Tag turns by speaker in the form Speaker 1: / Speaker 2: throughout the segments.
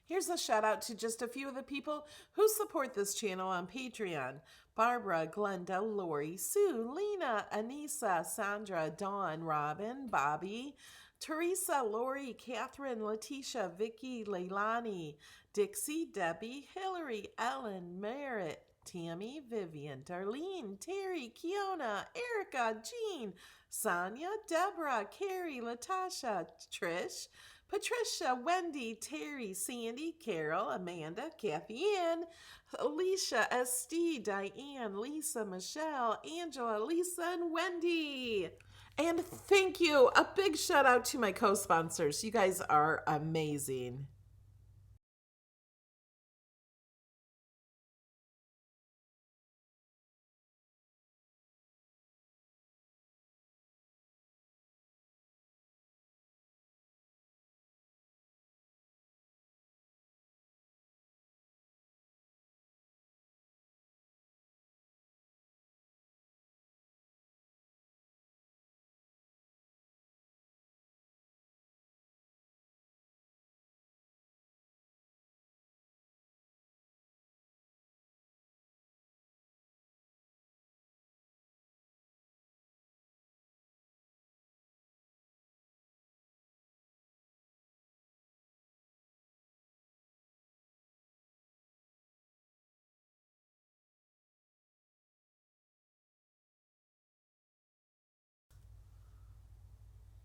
Speaker 1: Here's a shout out to just a few of the people who support this channel on Patreon. Barbara, Glenda, Lori, Sue, Lena, Anissa, Sandra, Dawn, Robin, Bobby, Teresa, Lori, Catherine, Letitia, Vicky, Leilani, Dixie, Debbie, Hillary, Ellen, Merritt, Tammy, Vivian, Darlene, Terry, Kiona, Erica, Jean, Sonia, Deborah, Carrie, Latasha, Trish, Patricia, Wendy, Terry, Sandy, Carol, Amanda, Kathy Ann, Alicia, St, Diane, Lisa, Michelle, Angela, Lisa, and Wendy. And thank you. A big shout out to my co sponsors. You guys are amazing.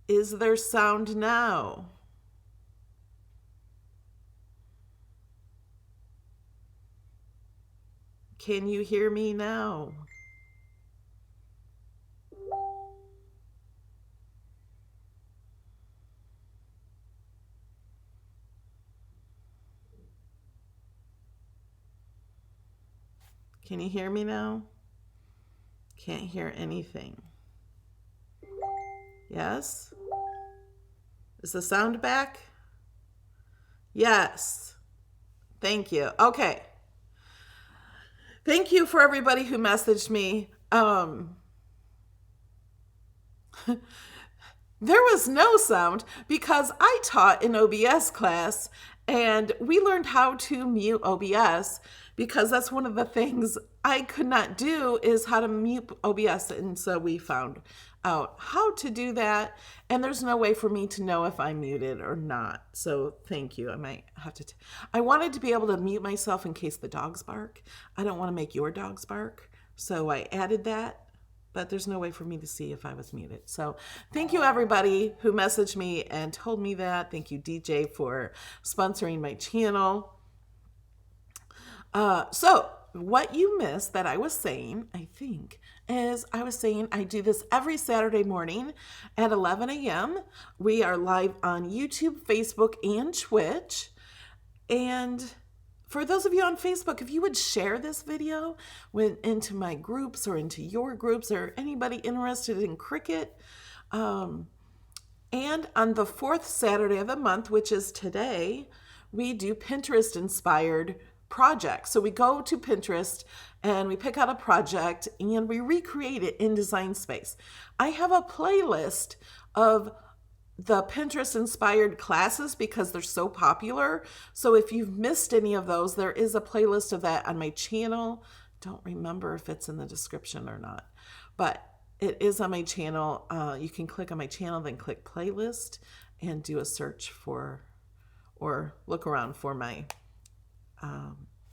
Speaker 1: Is there sound now? Can you hear me now? Can you hear me now? Can't hear anything. Yes? Is the sound back? Yes. Thank you. Okay. Thank you for everybody who messaged me. There was no sound because I taught an OBS class and we learned how to mute OBS because that's one of the things I could not do is how to mute OBS. And so we found out how to do that. And there's no way for me to know if I'm muted or not. So thank you. I might have to. I wanted to be able to mute myself in case the dogs bark. I don't want to make your dogs bark. So I added that, but there's no way for me to see if I was muted. So thank you everybody who messaged me and told me that. Thank you DJ for sponsoring my channel. So what you missed that I was saying, I think, is I was saying I do this every Saturday morning at 11 a.m. We are live on YouTube, Facebook, and Twitch. And for those of you on Facebook, if you would share this video into my groups or into your groups or anybody interested in cricket. And on the fourth Saturday of the month, which is today, we do Pinterest inspired projects. So we go to Pinterest and we pick out a project and we recreate it in Design Space. I have a playlist of the Pinterest inspired classes because they're so popular. So if you've missed any of those, there is a playlist of that on my channel. Don't remember if it's in the description or not, but it is on my channel. You can click on my channel, then click playlist and do a search for or look around for my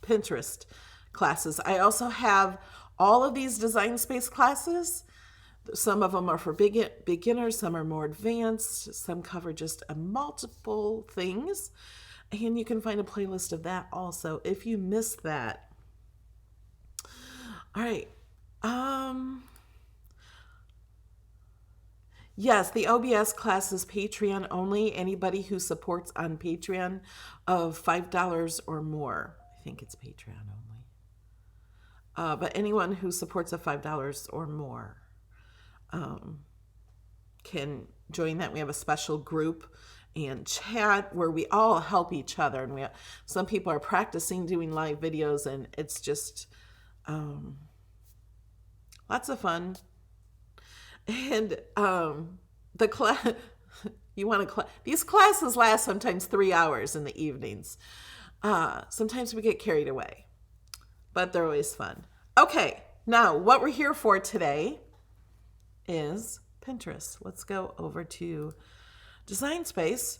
Speaker 1: Pinterest classes. I also have all of these Design Space classes. Some of them are for beginners, some are more advanced, some cover just multiple things. And you can find a playlist of that also if you missed that. All right. Yes, the OBS class is Patreon only. Anybody who supports on Patreon of $5 or more. I think it's Patreon only. But anyone who supports of $5 or more can join that. We have a special group and chat where we all help each other. And some people are practicing doing live videos, and it's just lots of fun. And the class, these classes last sometimes 3 hours in the evenings. Sometimes we get carried away, but they're always fun. Okay, now what we're here for today is Pinterest. Let's go over to Design Space.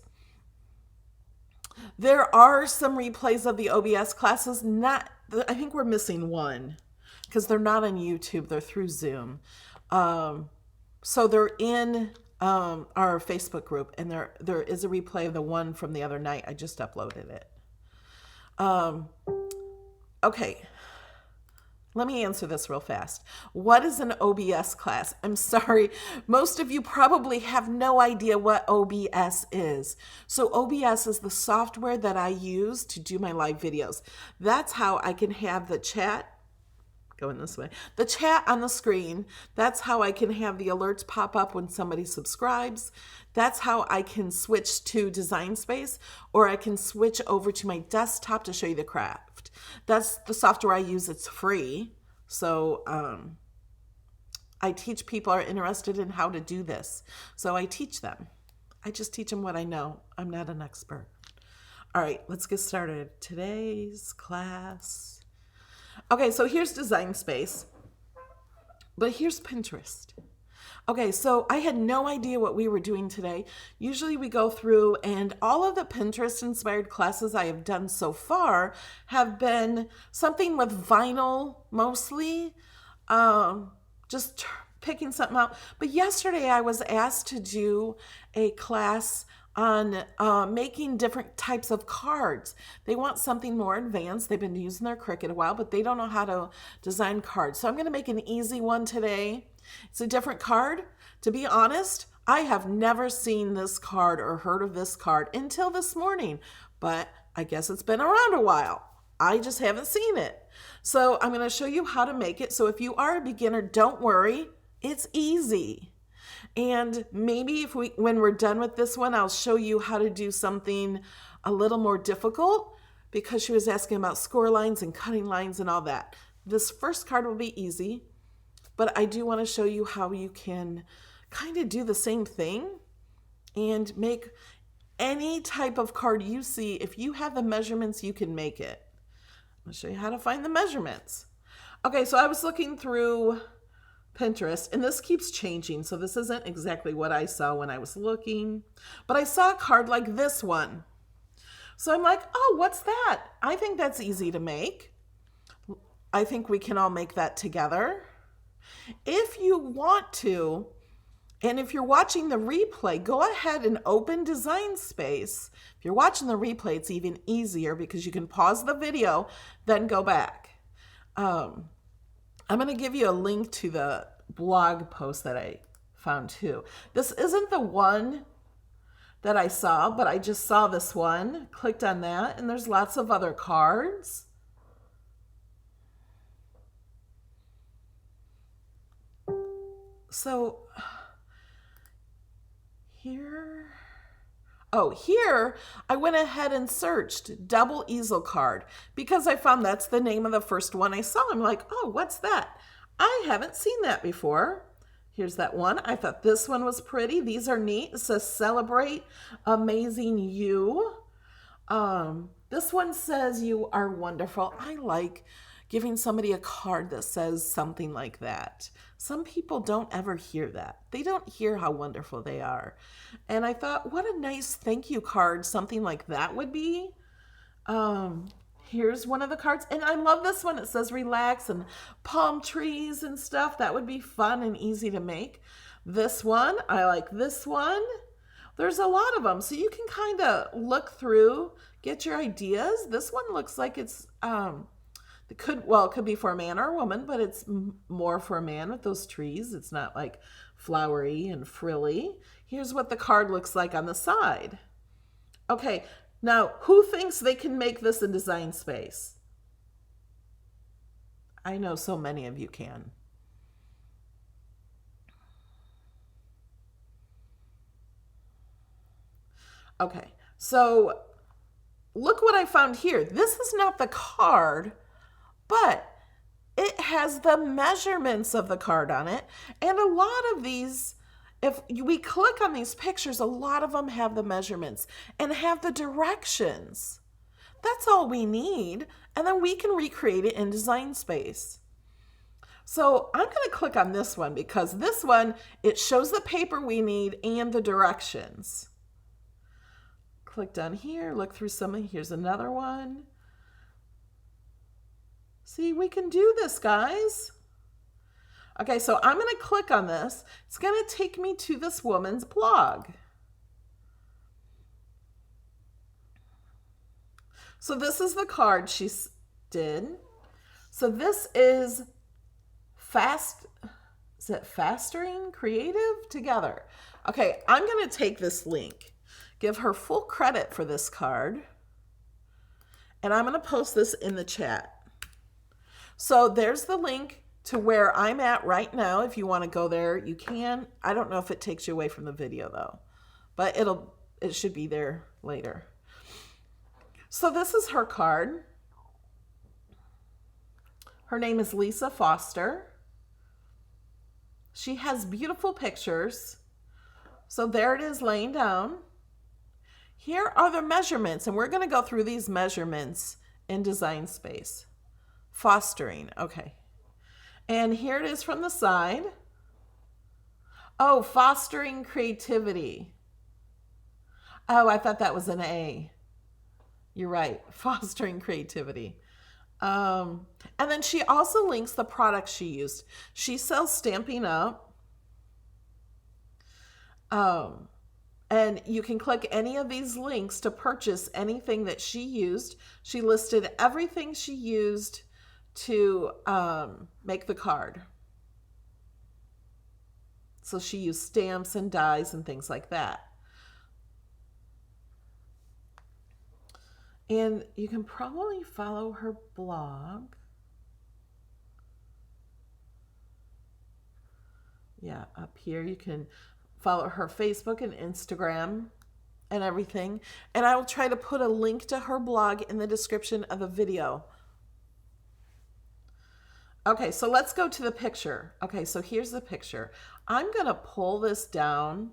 Speaker 1: There are some replays of the OBS classes. I think we're missing one because they're not on YouTube. They're through Zoom. So they're in our Facebook group, and there is a replay of the one from the other night. I just uploaded it. Okay. Let me answer this real fast. What is an OBS class? I'm sorry. Most of you probably have no idea what OBS is. So OBS is the software that I use to do my live videos. That's how I can have the chat going this way. The chat on the screen. That's how I can have the alerts pop up when somebody subscribes. That's how I can switch to Design Space, or I can switch over to my desktop to show you the craft. That's the software I use. It's free. So I teach people who are interested in how to do this. So I teach them. I just teach them what I know. I'm not an expert. All right, let's get started. Today's class. Okay, so here's Design Space, but here's Pinterest. Okay, so I had no idea what we were doing today. Usually we go through, and all of the Pinterest inspired classes I have done so far have been something with vinyl mostly, just picking something out. But yesterday I was asked to do a class on making different types of cards. They want something more advanced. They've been using their Cricut a while, but they don't know how to design cards. So I'm going to make an easy one today. It's a different card. To be honest, I have never seen this card or heard of this card until this morning, but I guess it's been around a while. I just haven't seen it. So I'm going to show you how to make it. So if you are a beginner, don't worry. It's easy. And maybe when we're done with this one, I'll show you how to do something a little more difficult, because she was asking about score lines and cutting lines and all that. This first card will be easy, but I do want to show you how you can kind of do the same thing and make any type of card you see. If you have the measurements, you can make it. I'll show you how to find the measurements. Okay, so I was looking through Pinterest, and this keeps changing, so this isn't exactly what I saw when I was looking, but I saw a card like this one. So I'm like, oh, what's that? I think that's easy to make. I think we can all make that together. If you want to, and if you're watching the replay, go ahead and open Design Space. If you're watching the replay, it's even easier because you can pause the video, then go back. I'm going to give you a link to the blog post that I found too. This isn't the one that I saw, but I just saw this one, clicked on that, and there's lots of other cards. So here I went ahead and searched double easel card because I found that's the name of the first one I saw. I'm like, oh, what's that? I haven't seen that before. Here's that one. I thought this one was pretty. These are neat. It says celebrate amazing you. This one says you are wonderful. I like giving somebody a card that says something like that. Some people don't ever hear that. They don't hear how wonderful they are. And I thought, what a nice thank you card something like that would be. Here's one of the cards. And I love this one. It says relax and palm trees and stuff. That would be fun and easy to make. This one, I like this one. There's a lot of them. So you can kind of look through, get your ideas. This one looks like it's... it could be for a man or a woman, but it's more for a man with those trees. It's not like flowery and frilly. Here's what the card looks like on the side. Okay, now who thinks they can make this in Design Space? I know so many of you can. Okay, so look what I found here. This is not the card, but it has the measurements of the card on it. And a lot of these, if we click on these pictures, a lot of them have the measurements and have the directions. That's all we need. And then we can recreate it in Design Space. So I'm going to click on this one because this one, it shows the paper we need and the directions. Click down here, look through some, here's another one. See, we can do this, guys. Okay, so I'm going to click on this. It's going to take me to this woman's blog. So this is the card she did. So this is Fastering Creative Together. Okay, I'm going to take this link, give her full credit for this card, and I'm going to post this in the chat. So there's the link to where I'm at right now. If you want to go there, you can. I don't know if it takes you away from the video though, but it should be there later. So this is her card. Her name is Lisa Foster. She has beautiful pictures. So there it is laying down. Here are the measurements, and we're going to go through these measurements in Design Space. Fostering, okay. And here it is from the side. Oh, fostering creativity. Oh, I thought that was an A. You're right, fostering creativity. And then she also links the products she used. She sells Stampin' Up. And you can click any of these links to purchase anything that she used. She listed everything she used to make the card. So she used stamps and dies and things like that. And you can probably follow her blog. Yeah, up here you can follow her Facebook and Instagram and everything. And I will try to put a link to her blog in the description of the video. Okay, so let's go to the picture. Okay, so here's the picture. I'm going to pull this down.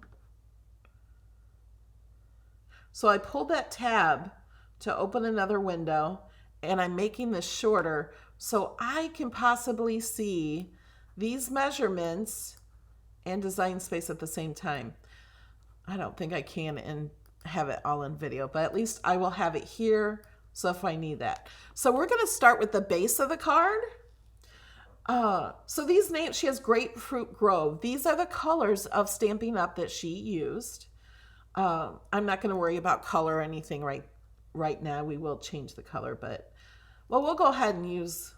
Speaker 1: So I pulled that tab to open another window, and I'm making this shorter so I can possibly see these measurements and Design Space at the same time. I don't think I can and have it all in video, but at least I will have it here so if I need that. So we're going to start with the base of the card. So these names, she has Grapefruit Grove. These are the colors of Stampin' Up that she used. I'm not going to worry about color or anything right now. We will change the color, but well, we'll go ahead and use,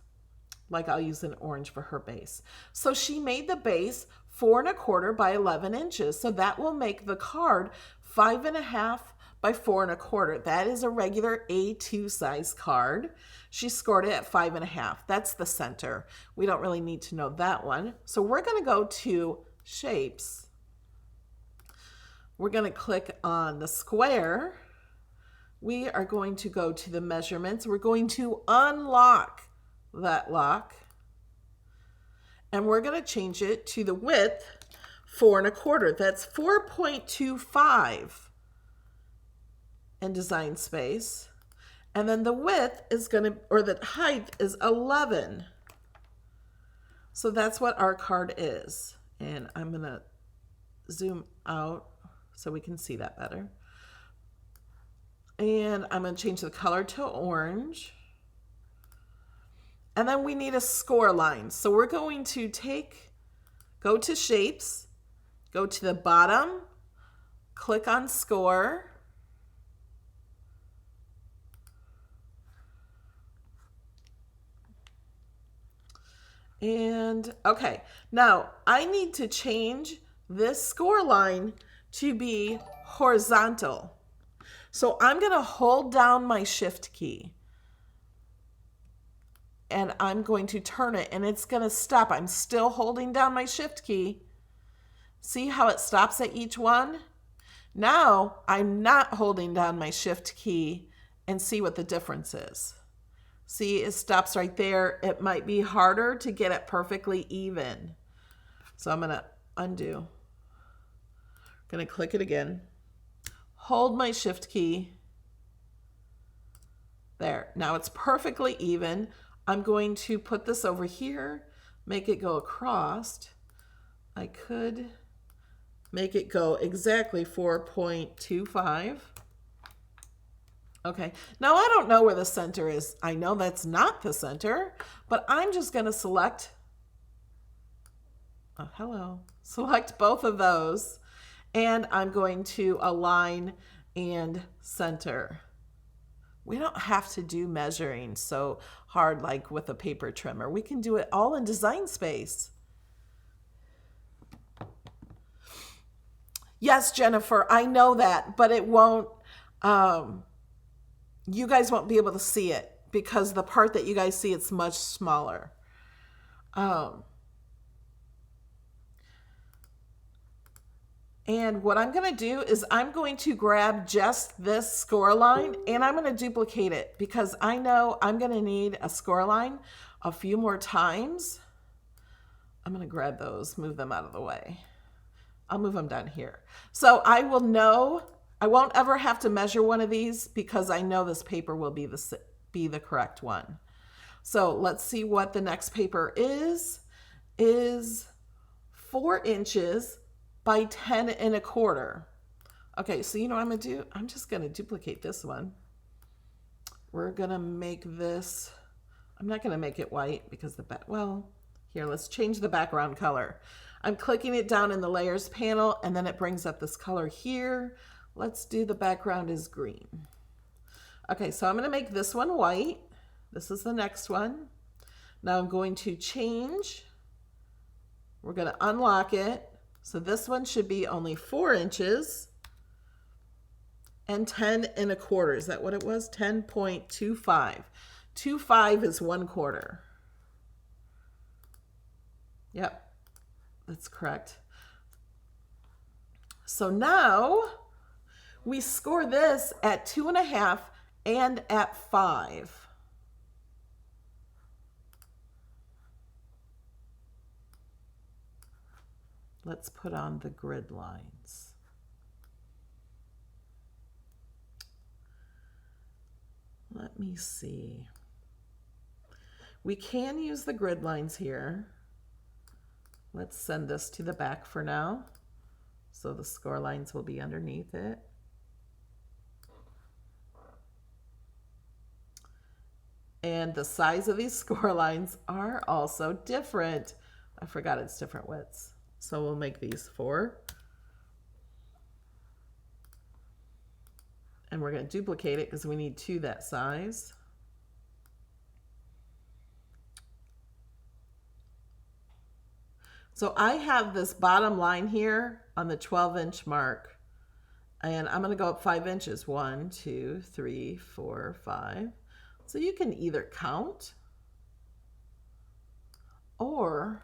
Speaker 1: like I'll use an orange for her base. So she made the base 4 1/4 by 11 inches. So that will make the card 5 1/2 by 4 1/4. That is a regular A2 size card. She scored it at 5 1/2. That's the center. We don't really need to know that one. So we're going to go to shapes. We're going to click on the square. We are going to go to the measurements. We're going to unlock that lock. And we're going to change it to the width 4 1/4. That's 4.25 in Design Space. And then the width is going to, or the height is 11. So that's what our card is. And I'm going to zoom out so we can see that better. And I'm going to change the color to orange. And then we need a score line. So we're going to go to shapes, go to the bottom, click on score. And okay, now I need to change this score line to be horizontal. So I'm going to hold down my shift key and I'm going to turn it and it's going to stop. I'm still holding down my shift key. See how it stops at each one? Now I'm not holding down my shift key and see what the difference is. See, it stops right there. It might be harder to get it perfectly even. So I'm going to undo. Going to click it again. Hold my shift key. There. Now it's perfectly even. I'm going to put this over here, make it go across. I could make it go exactly 4.25. Okay, now I don't know where the center is. I know that's not the center, but I'm just going to select, select both of those, and I'm going to align and center. We don't have to do measuring so hard like with a paper trimmer. We can do it all in Design Space. Yes, Jennifer, I know that, but it won't, you guys won't be able to see it because the part that you guys see, it's much smaller. And what I'm going to do is I'm going to grab just this score line and I'm going to duplicate it because I know I'm going to need a score line a few more times. I'm going to grab those, move them out of the way. I'll move them down here. So I will know, I won't ever have to measure one of these because I know this paper will be the correct one. So let's see what the next paper is 4 inches by 10 1/4. Okay, so you know what I'm gonna do? I'm just gonna duplicate this one. We're gonna make this, I'm not gonna make it white because here, let's change the background color. I'm clicking it down in the layers panel and then it brings up this color here. Let's do the background is green. Okay, so I'm gonna make this one white. This is the next one. Now I'm going to change. We're gonna unlock it. So this one should be only 4 inches and 10 1/4. Is that what it was? 10.25. 25 is 1/4. Yep, that's correct. So now we score this at 2.5 and at 5. Let's put on the grid lines. Let me see. We can use the grid lines here. Let's send this to the back for now. So the score lines will be underneath it. And the size of these score lines are also different. I forgot it's different widths. So we'll make these 4. And we're going to duplicate it because we need 2 that size. So I have this bottom line here on the 12-inch mark. And I'm going to go up 5 inches. 1, 2, 3, 4, 5. So you can either count or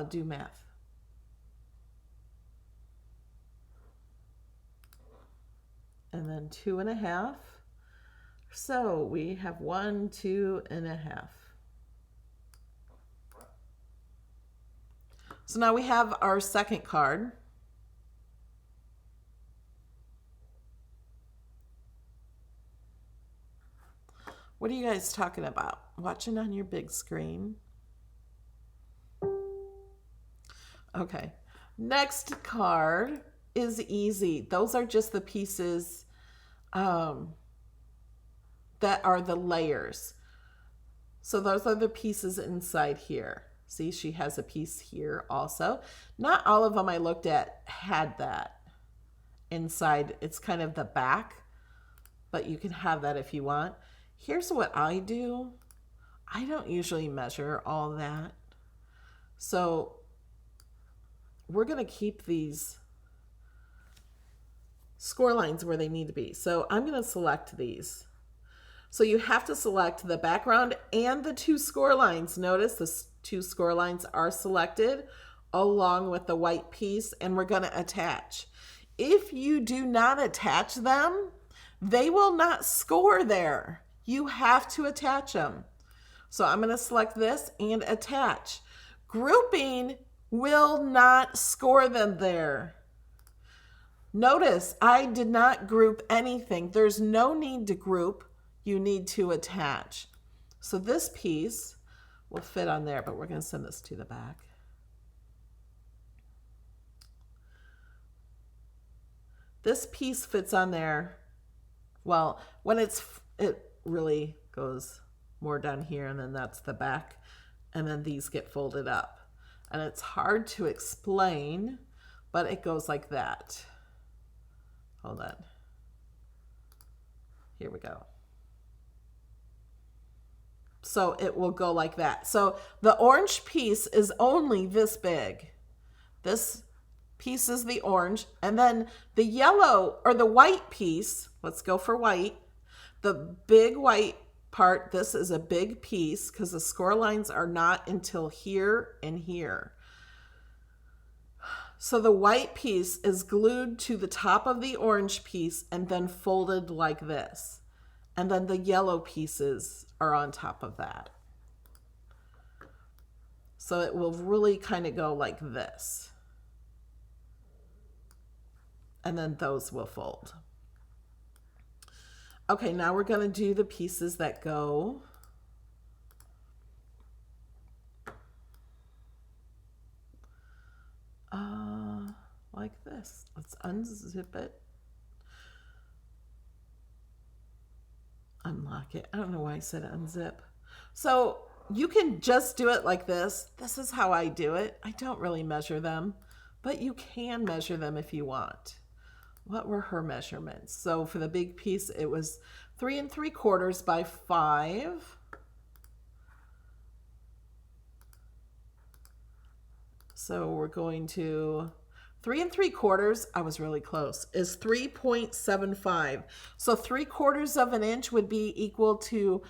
Speaker 1: do math. And then 2.5. So we have 1, 2.5. So now we have our second card. What are you guys talking about? Watching on your big screen? Okay, next card is easy. Those are just the pieces that are the layers. So those are the pieces inside here. See, she has a piece here also. Not all of them I looked at had that inside. It's kind of the back, but you can have that if you want. Here's what I do. I don't usually measure all that. So we're going to keep these score lines where they need to be. So I'm going to select these. So you have to select the background and the 2 score lines. Notice the 2 score lines are selected along with the white piece, and we're going to attach. If you do not attach them, they will not score there. You have to attach them. So I'm going to select this and attach. Grouping will not score them there. Notice I did not group anything. There's no need to group. You need to attach. So this piece will fit on there, but we're going to send this to the back. This piece fits on there. Well, when it really goes more down here, and then that's the back, and then these get folded up. And it's hard to explain, but it goes like that. Hold on. Here we go. So it will go like that. So the orange piece is only this big. This piece is the orange. And then the yellow or the white piece, let's go for white. The big white part, this is a big piece because the score lines are not until here and here. So the white piece is glued to the top of the orange piece and then folded like this. And then the yellow pieces are on top of that. So it will really kind of go like this. And then those will fold. Okay, now we're going to do the pieces that go like this. Let's unzip it. Unlock it. I don't know why I said unzip. So you can just do it like this. This is how I do it. I don't really measure them, but you can measure them if you want. What were her measurements? So for the big piece, it was 3 3/4 by 5. So we're going to 3 3/4. I was really close. Is 3.75. So 3/4 of an inch would be equal to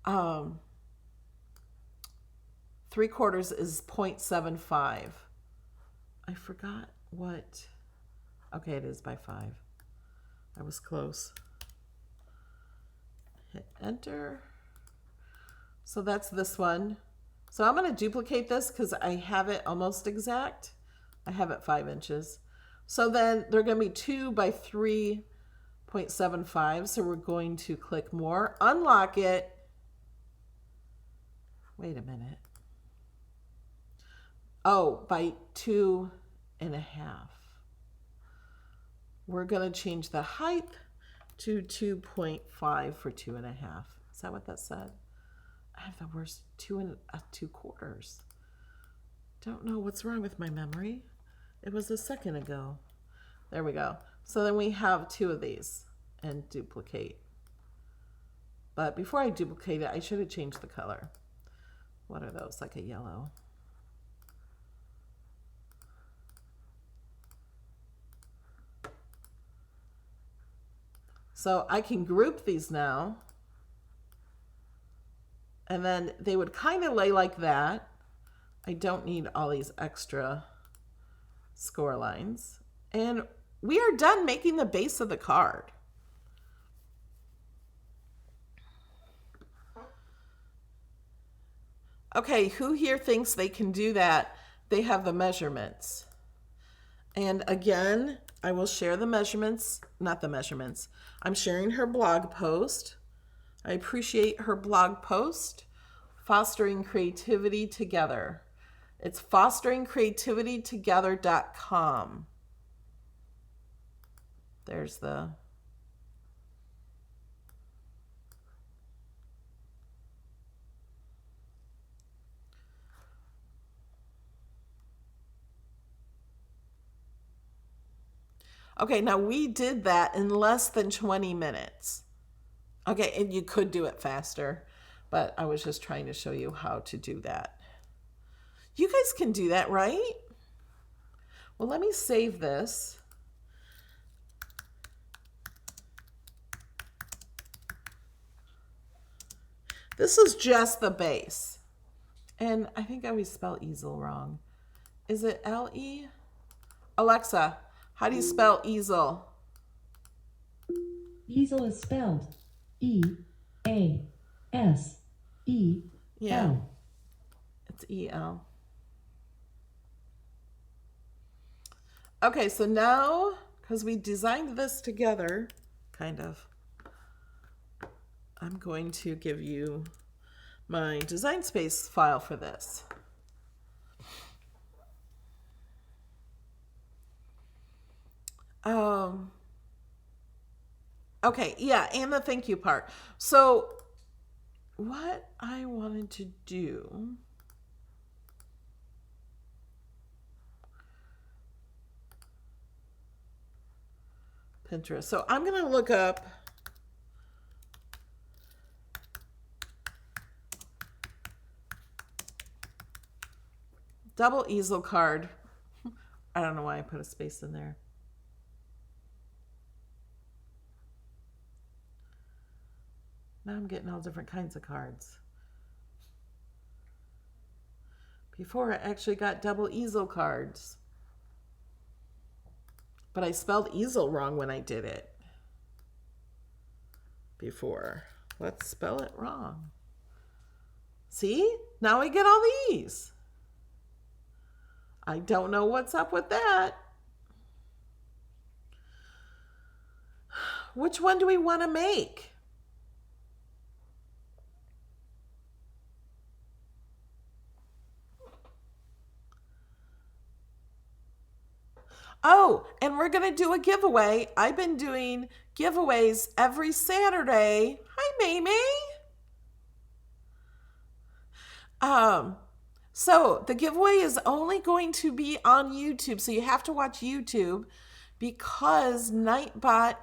Speaker 1: 3/4 is 0.75. I forgot what. Okay, it is by 5. I was close. Hit enter. So that's this one. So I'm going to duplicate this because I have it almost exact. I have it 5 inches. So then they're going to be 2 by 3.75. So we're going to click more, unlock it. Wait a minute. Oh, by 2.5. We're going to change the height to 2.5 for 2.5. Is that what that said? I have the worst 2 2/4. Don't know what's wrong with my memory. It was a second ago. There we go. So then we have 2 of these and duplicate. But before I duplicate it, I should have changed the color. What are those? Like a yellow. So I can group these now. And then they would kind of lay like that. I don't need all these extra score lines. And we are done making the base of the card. Okay, who here thinks they can do that? They have the measurements. And again, I will share the measurements, not the measurements. I'm sharing her blog post. I appreciate her blog post, Fostering Creativity Together. It's fosteringcreativitytogether.com. There's the... Okay, now we did that in less than 20 minutes. Okay, and you could do it faster, but I was just trying to show you how to do that. You guys can do that, right? Well, let me save this. This is just the base. And I think I always spell easel wrong. Is it L-E? Alexa, how do you spell easel?
Speaker 2: Easel is spelled E-A-S-E-L.
Speaker 1: Yeah, it's E-L. Okay, so now because we designed this together, kind of. I'm going to give you my Design Space file for this. Um, okay, yeah, and the thank you part. So, what I wanted to do. Pinterest. So, I'm going to look up double easel card. I don't know why I put a space in there. Now I'm getting all different kinds of cards. Before I actually got double easel cards. But I spelled easel wrong when I did it. Before. Let's spell it wrong. See? Now I get all these. I don't know what's up with that. Which one do we want to make? Oh, and we're going to do a giveaway. I've been doing giveaways every Saturday. Hi, Mamie. So the giveaway is only going to be on YouTube. So you have to watch YouTube because Nightbot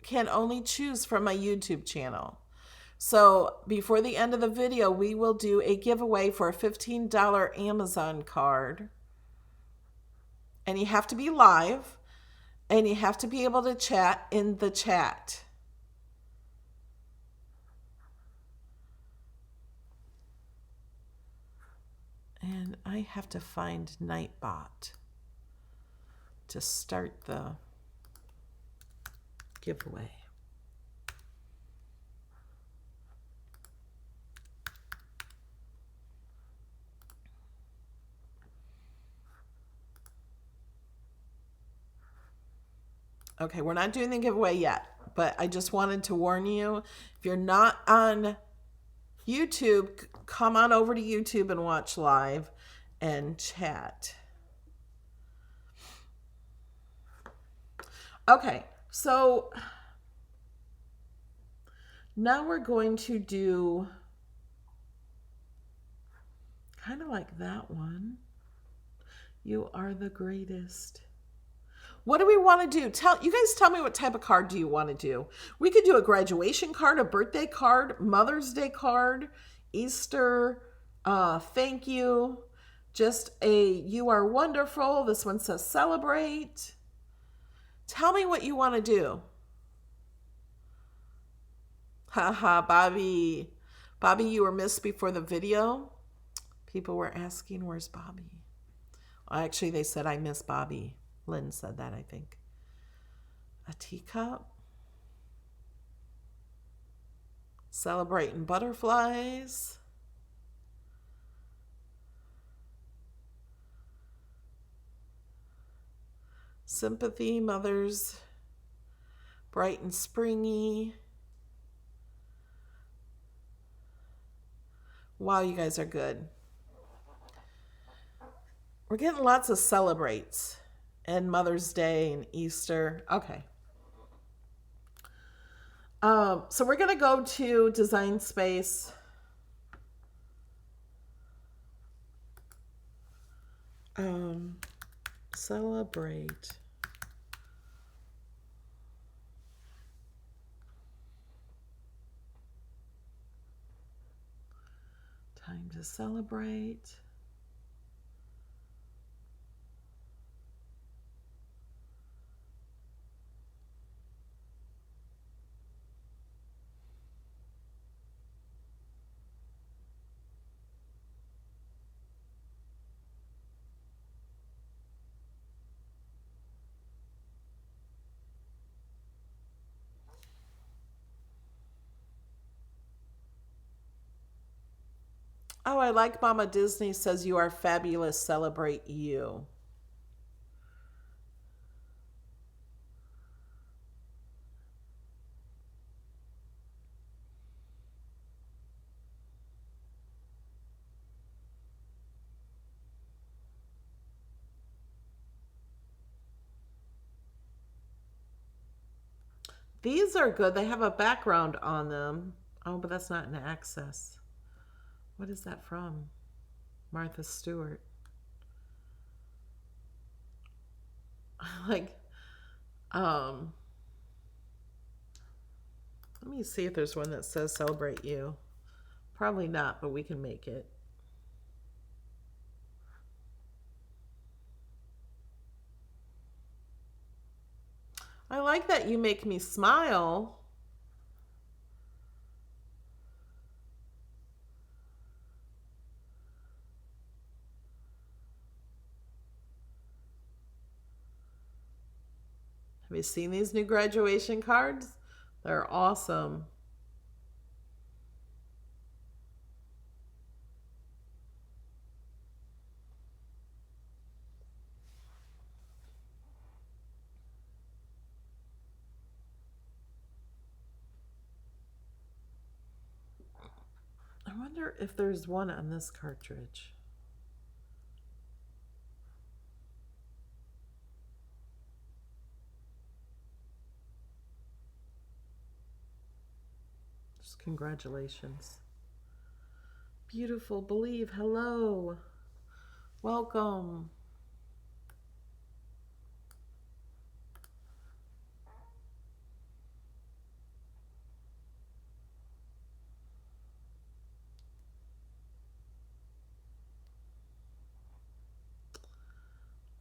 Speaker 1: can only choose from my YouTube channel. So before the end of the video, we will do a giveaway for a $15 Amazon card. And you have to be live and you have to be able to chat in the chat. And I have to find Nightbot to start the giveaway. Okay, we're not doing the giveaway yet, but I just wanted to warn you, if you're not on YouTube, come on over to YouTube and watch live and chat. Okay, so now we're going to do kind of like that one. You are the greatest. What do we want to do? You guys tell me what type of card do you want to do? We could do a graduation card, a birthday card, Mother's Day card, Easter, thank you, just a you are wonderful. This one says celebrate. Tell me what you want to do. Haha, Bobby. Bobby, you were missed before the video. People were asking, where's Bobby? Well, actually, they said I miss Bobby. Lynn said that, I think. A teacup. Celebrating butterflies. Sympathy, mothers. Bright and springy. Wow, you guys are good. We're getting lots of celebrates. And Mother's Day and Easter. Okay. So we're going to go to Design Space. Celebrate. Time to celebrate. Oh, I like Mama Disney says you are fabulous. Celebrate you. These are good. They have a background on them. Oh, but that's not an access. What is that from? Martha Stewart. Like, um, let me see if there's one that says celebrate you. Probably not, but we can make it. I like that you make me smile. Have you seen these new graduation cards? They're awesome. I wonder if there's one on this cartridge. Just congratulations. Beautiful, believe, hello. Welcome.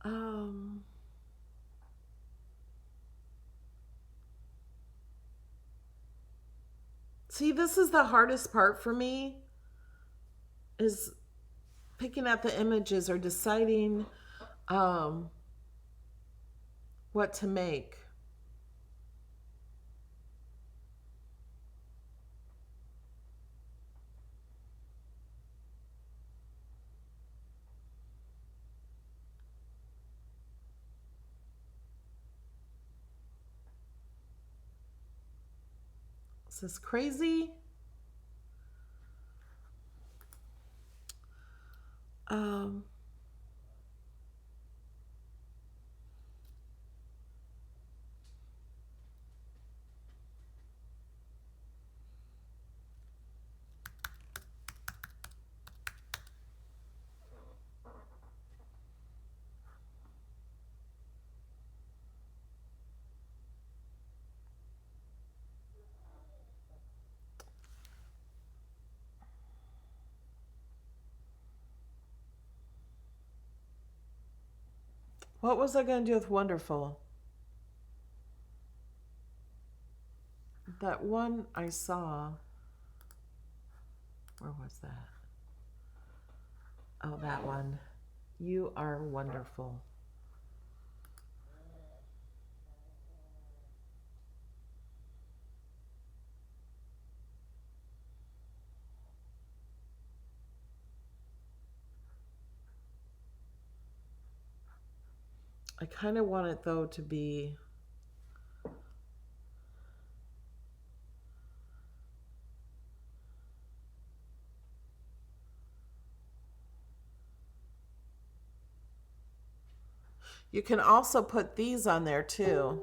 Speaker 1: Um, See, this is the hardest part for me is picking out the images or deciding um, what to make. Is this crazy? Um, what was I going to do with Wonderful? That one I saw. Where was that? Oh, that one. You are wonderful. I kind of want it though to be you can also put these on there too.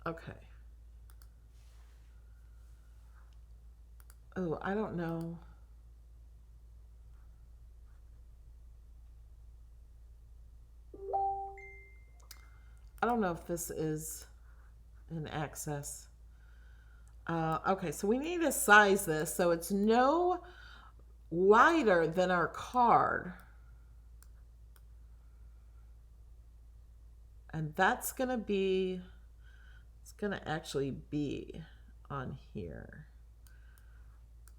Speaker 1: Okay. Oh, I don't know. I don't know if this is an access. Okay, so we need to size this so it's no wider than our card. And that's going to be, it's going to actually be on here.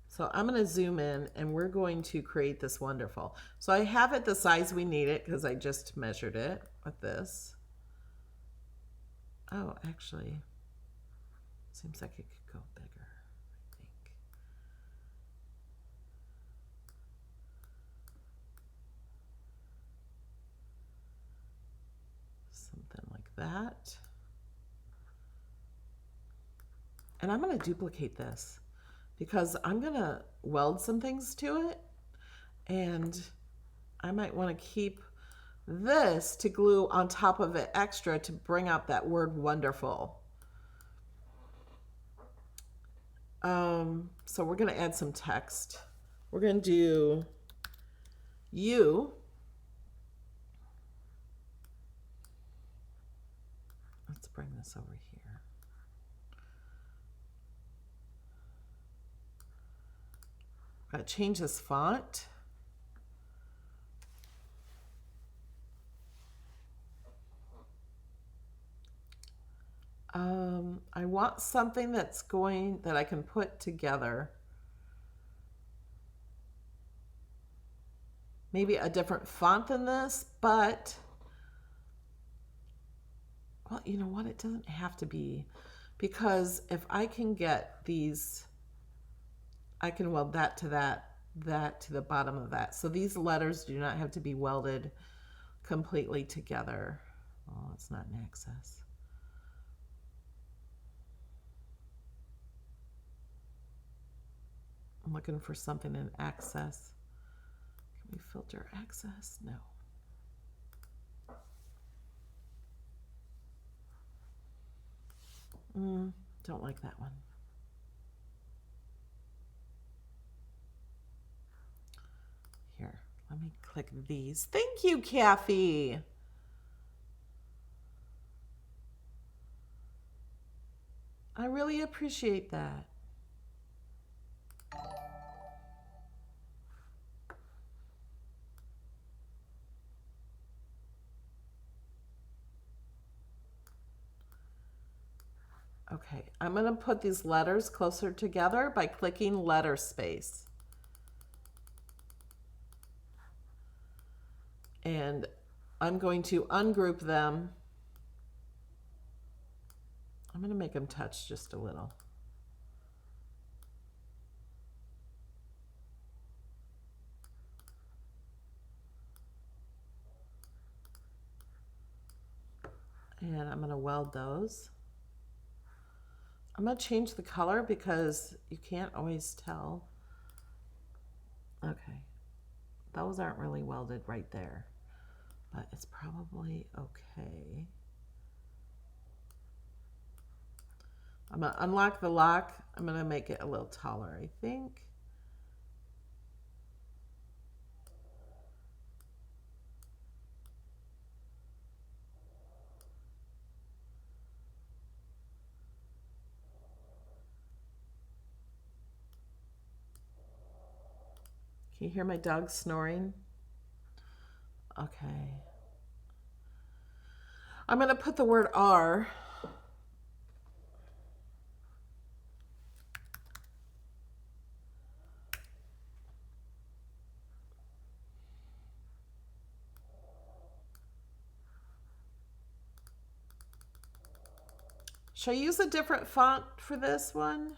Speaker 1: So I'm going to zoom in and we're going to create this wonderful. So I have it the size we need it because I just measured it with this. Oh, actually, seems like it could go bigger, I think. Something like that. And I'm going to duplicate this because I'm going to weld some things to it. And I might want to keep this to glue on top of it extra to bring out that word wonderful. So we're going to add some text. We're going to do you. Let's bring this over here. Got to change this font. I want something that I can put together. Maybe a different font than this, but well, you know what? It doesn't have to be, because if I can get these, I can weld that to that to the bottom of that. So these letters do not have to be welded completely together. Oh, it's not an access. I'm looking for something in access. Can we filter access? No. Don't like that one. Here, let me click these. Thank you, Kathy. I really appreciate that. Okay, I'm going to put these letters closer together by clicking letter space. And I'm going to ungroup them. I'm going to make them touch just a little. And I'm going to weld those. I'm going to change the color because you can't always tell. Okay. Those aren't really welded right there, but it's probably okay. I'm going to unlock the lock. I'm going to make it a little taller, I think. Can you hear my dog snoring? Okay. I'm going to put the word R. Should I use a different font for this one?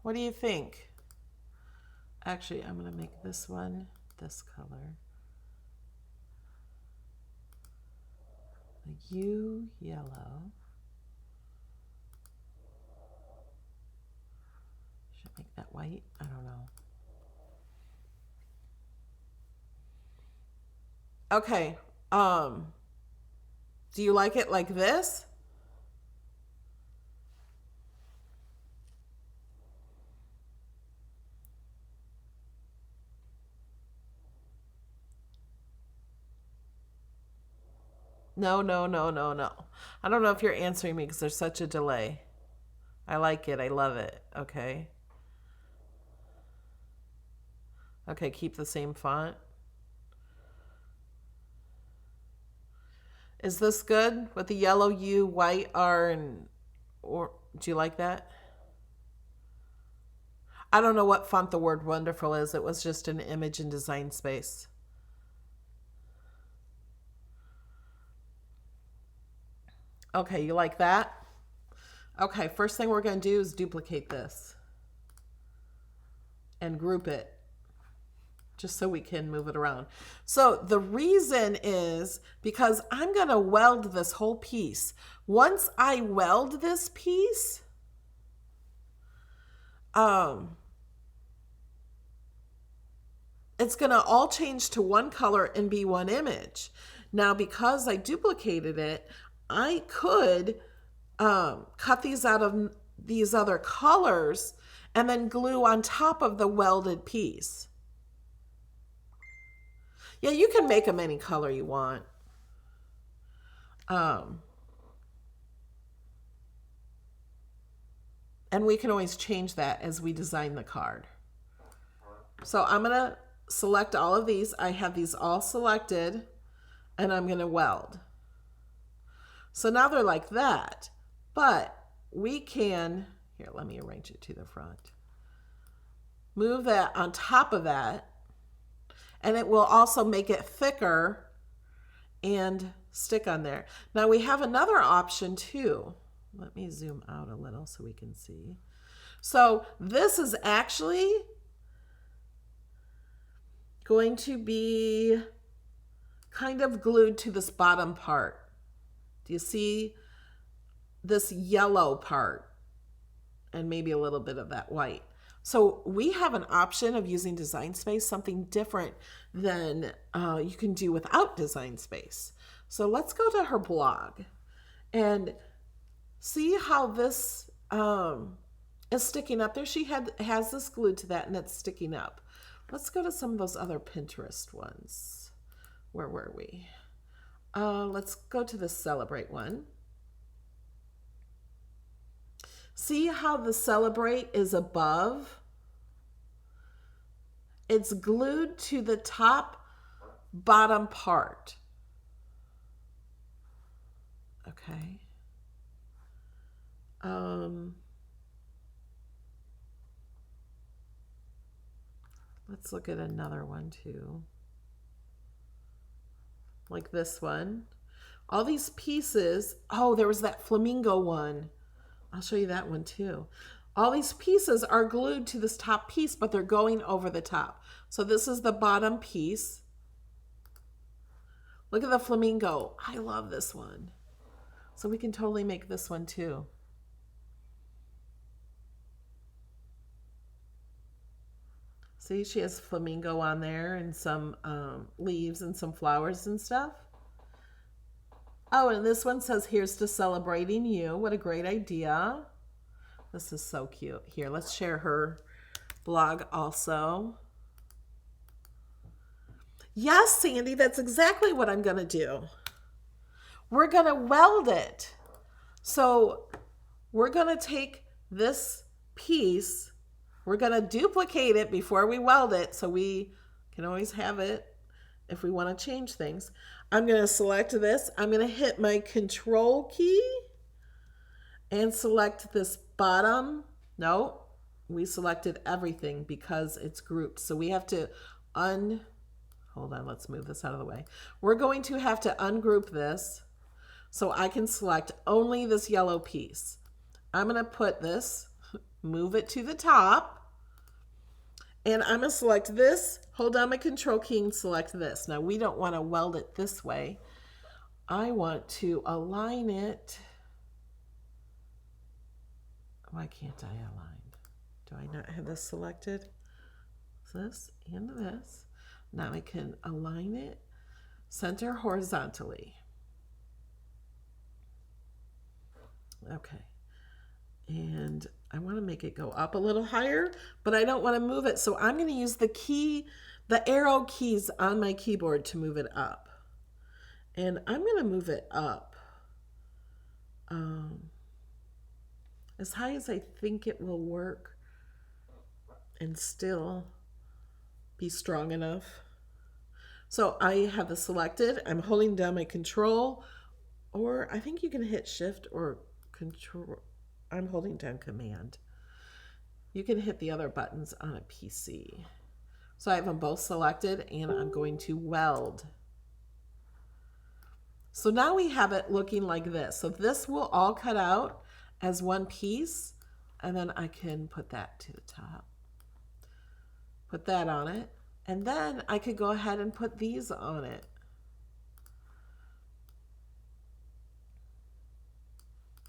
Speaker 1: What do you think? Actually, I'm going to make this one this color. The U yellow. Should I make that white? I don't know. Okay. Do you like it like this? No, no, no, no, no. I don't know if you're answering me because there's such a delay. I like it. I love it. Okay. Okay, keep the same font. Is this good with the yellow U, white R, and or do you like that? I don't know what font the word wonderful is. It was just an image in design space. Okay, you like that? Okay, first thing we're going to do is duplicate this. and group it just so we can move it around. So the reason is because I'm going to weld this whole piece. Once I weld this piece, it's going to all change to one color and be one image. Now, because I duplicated it, I could cut these out of these other colors and then glue on top of the welded piece. Yeah, you can make them any color you want. And we can always change that as we design the card. So I'm going to select all of these. I have these all selected, and I'm going to weld. So now they're like that, but we can, here, let me arrange it to the front. Move that on top of that, and it will also make it thicker and stick on there. Now we have another option too. Let me zoom out a little so we can see. So this is actually going to be kind of glued to this bottom part. Do you see this yellow part? And maybe a little bit of that white. So we have an option of using Design Space, something different than you can do without Design Space. So let's go to her blog and see how this is sticking up there. She has this glued to that and it's sticking up. Let's go to some of those other Pinterest ones. Where were we? Let's go to the Celebrate one. See how the Celebrate is above? It's glued to the top bottom part. Okay. Let's look at another one too. Like this one. All these pieces. Oh, there was that flamingo one. I'll show you that one too. All these pieces are glued to this top piece, but they're going over the top. So this is the bottom piece. Look at the flamingo. I love this one. So we can totally make this one too. See, she has flamingo on there and some leaves and some flowers and stuff. Oh, and this one says, "Here's to celebrating you." What a great idea. This is so cute. Here, let's share her blog also. Yes, Sandy, that's exactly what I'm going to do. We're going to weld it. So we're going to take this piece, we're going to duplicate it before we weld it so we can always have it if we want to change things. I'm going to select this. I'm going to hit my control key and select this bottom. No, we selected everything because it's grouped. So we have to hold on, let's move this out of the way. We're going to have to ungroup this so I can select only this yellow piece. I'm going to put this, move it to the top, and I'm going to select this, hold down my control key and select this. Now we don't want to weld it this way. I want to align it. Why can't I align? Do I not have this selected? This and this. Now I can align it, center horizontally. Okay. And I want to make it go up a little higher, but I don't want to move it. So I'm going to use the arrow keys on my keyboard to move it up. And I'm going to move it up as high as I think it will work and still be strong enough. So I have this selected. I'm holding down my control, or I think you can hit shift or control. I'm holding down command. You can hit the other buttons on a PC. So I have them both selected and I'm going to weld. So now we have it looking like this. So this will all cut out as one piece and then I can put that to the top. Put that on it. And then I could go ahead and put these on it.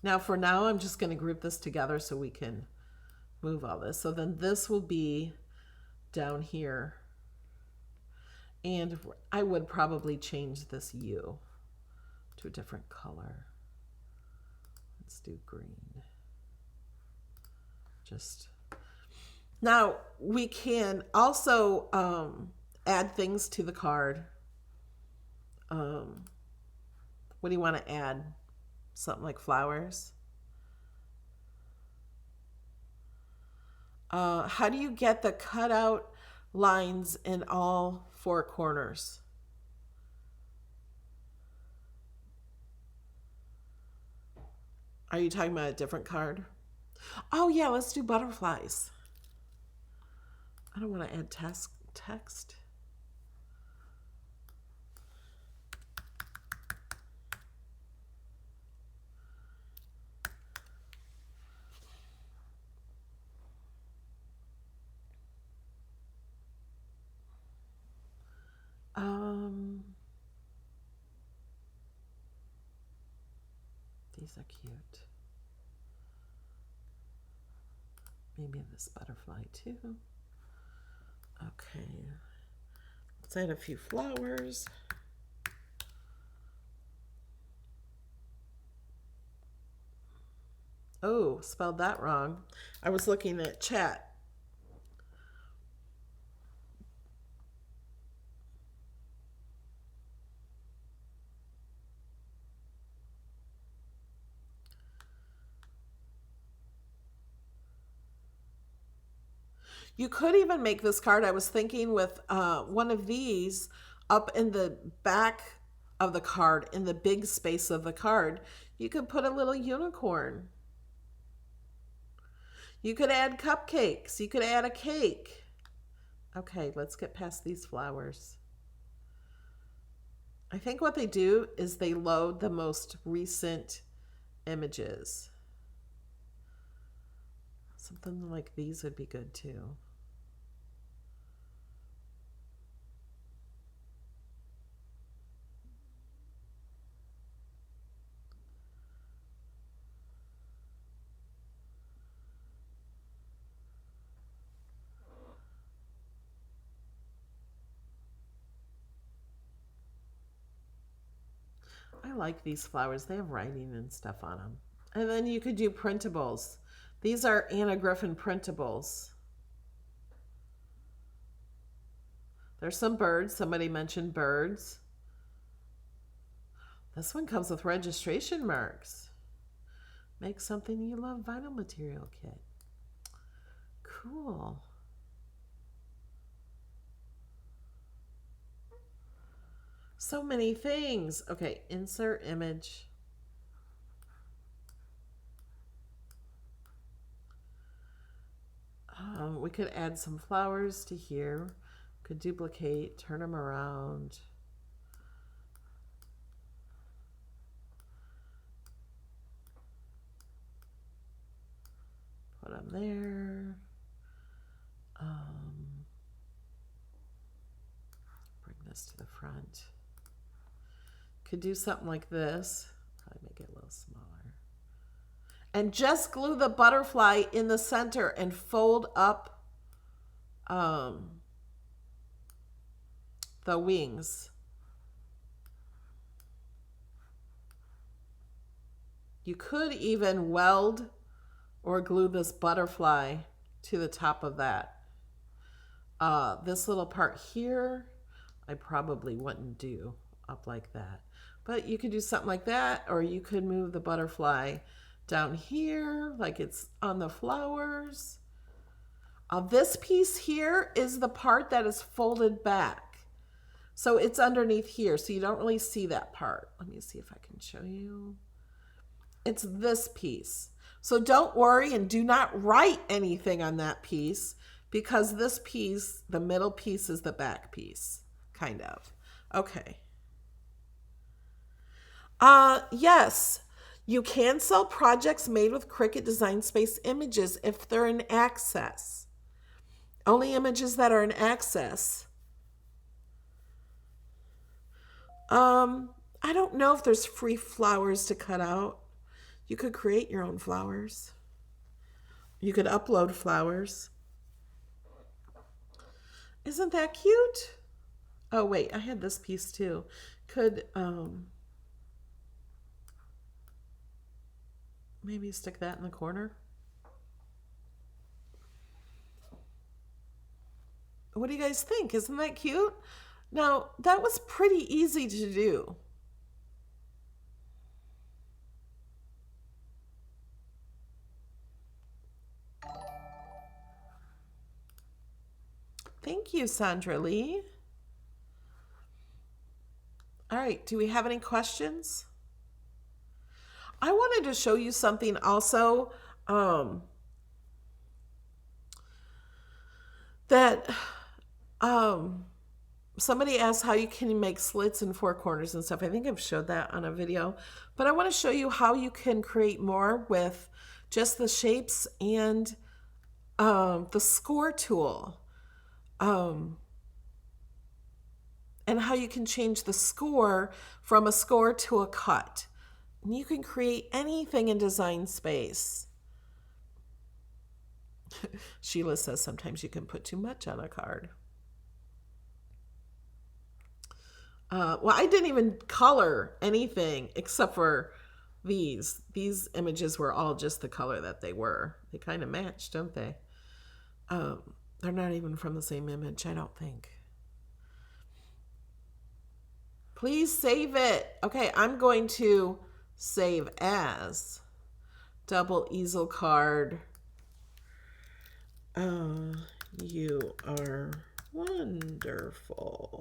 Speaker 1: Now for now, I'm just going to group this together so we can move all this. So then this will be down here. And I would probably change this U to a different color. Let's do green. Just now we can also add things to the card. What do you want to add? Something like flowers. How do you get the cutout lines in all four corners? Are you talking about a different card? Oh yeah, let's do butterflies. I don't want to add text. These are cute. Maybe this butterfly too. Okay. Let's add a few flowers. Oh, spelled that wrong. I was looking at chat. You could even make this card, I was thinking, with one of these up in the back of the card, in the big space of the card. You could put a little unicorn. You could add cupcakes. You could add a cake. Okay, let's get past these flowers. I think what they do is they load the most recent images. Something like these would be good too. I like these flowers. They have writing and stuff on them. And then you could do printables. These are Anna Griffin printables. There's some birds. Somebody mentioned birds. This one comes with registration marks. Make something you love vinyl material kit. Cool. So many things. Okay, insert image. We could add some flowers to here. Could duplicate, turn them around. Put them there. Bring this to the front. Could do something like this. Probably make it a little smaller. And just glue the butterfly in the center and fold up the wings. You could even weld or glue this butterfly to the top of that. This little part here, I probably wouldn't do up like that. But you could do something like that, or you could move the butterfly down here like it's on the flowers. This piece here is the part that is folded back. So it's underneath here, so you don't really see that part. Let me see if I can show you. It's this piece. So don't worry and do not write anything on that piece, because this piece, the middle piece, is the back piece, kind of. Okay. Yes, you can sell projects made with Cricut Design Space images if they're in Access. Only images that are in access. I don't know if there's free flowers to cut out. You could create your own flowers. You could upload flowers. Isn't that cute? Oh wait, I had this piece too. Could maybe stick that in the corner? What do you guys think? Isn't that cute? Now, that was pretty easy to do. Thank you, Sandra Lee. All right, do we have any questions? I wanted to show you something also that somebody asked how you can make slits and four corners and stuff. I think I've showed that on a video, but I want to show you how you can create more with just the shapes and the score tool, and how you can change the score from a score to a cut. And you can create anything in Design Space. Sheila says sometimes you can put too much on a card. Well, I didn't even color anything except for these. These images were all just the color that they were. They kind of match, don't they? They're not even from the same image, I don't think. Please save it. Okay, I'm going to save as double easel card. You are wonderful.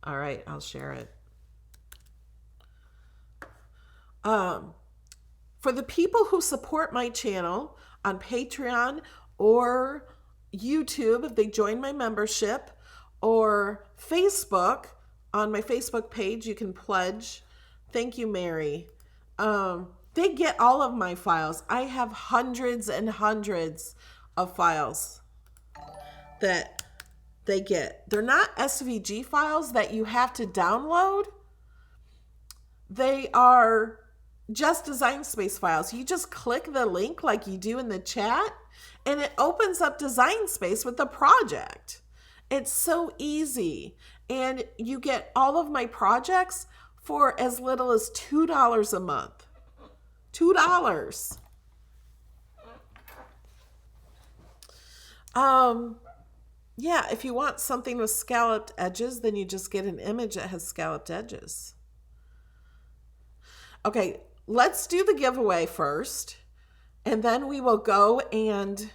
Speaker 1: All right, I'll share it. For the people who support my channel on Patreon or YouTube, if they join my membership, or Facebook, on my Facebook page, you can pledge. Thank you, Mary. They get all of my files. I have hundreds and hundreds of files that they get. They're not SVG files that you have to download. They are just Design Space files. You just click the link like you do in the chat, and it opens up Design Space with the project. It's so easy. And you get all of my projects for as little as $2 a month. $2. Yeah, if you want something with scalloped edges, then you just get an image that has scalloped edges. Okay, let's do the giveaway first, and then we will go and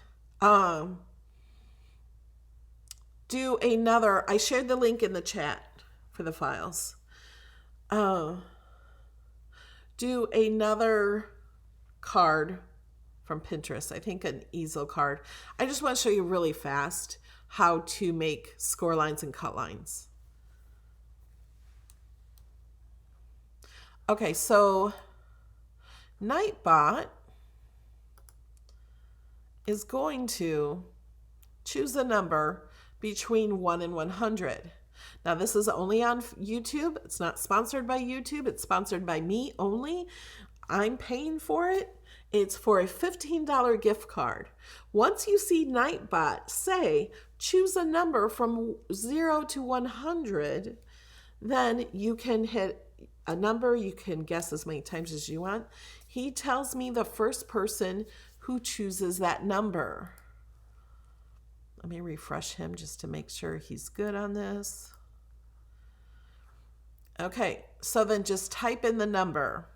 Speaker 1: do another. I shared the link in the chat for the files. Do another card from Pinterest. I think an easel card. I just want to show you really fast how to make score lines and cut lines. Okay, so Nightbot is going to choose a number between 1 and 100. Now, this is only on YouTube. It's not sponsored by YouTube. It's sponsored by me only. I'm paying for it. It's for a $15 gift card. Once you see Nightbot say, choose a number from 0 to 100, then you can hit a number. You can guess as many times as you want. He tells me the first person who chooses that number. Let me refresh him just to make sure he's good on this. Okay, so then just type in the number.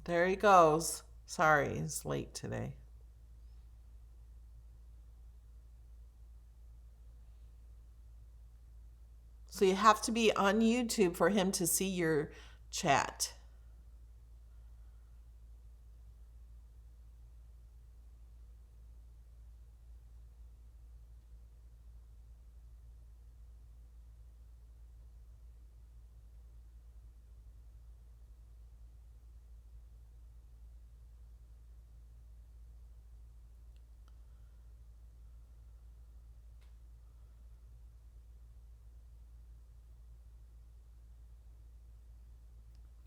Speaker 1: There he goes. Sorry, he's late today. So you have to be on YouTube for him to see your chat.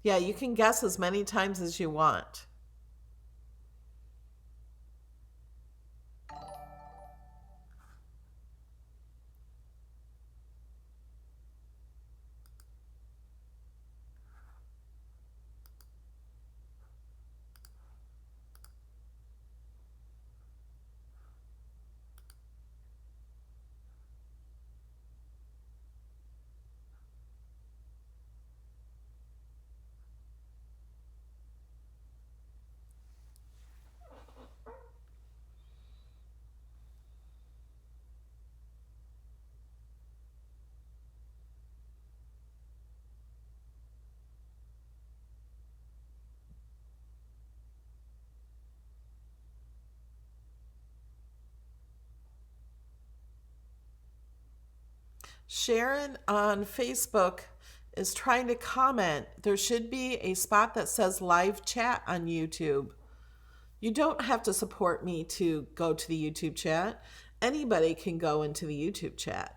Speaker 1: Yeah, you can guess as many times as you want. Sharon on Facebook is trying to comment. There should be a spot that says live chat on YouTube. You don't have to support me to go to the YouTube chat. Anybody can go into the YouTube chat.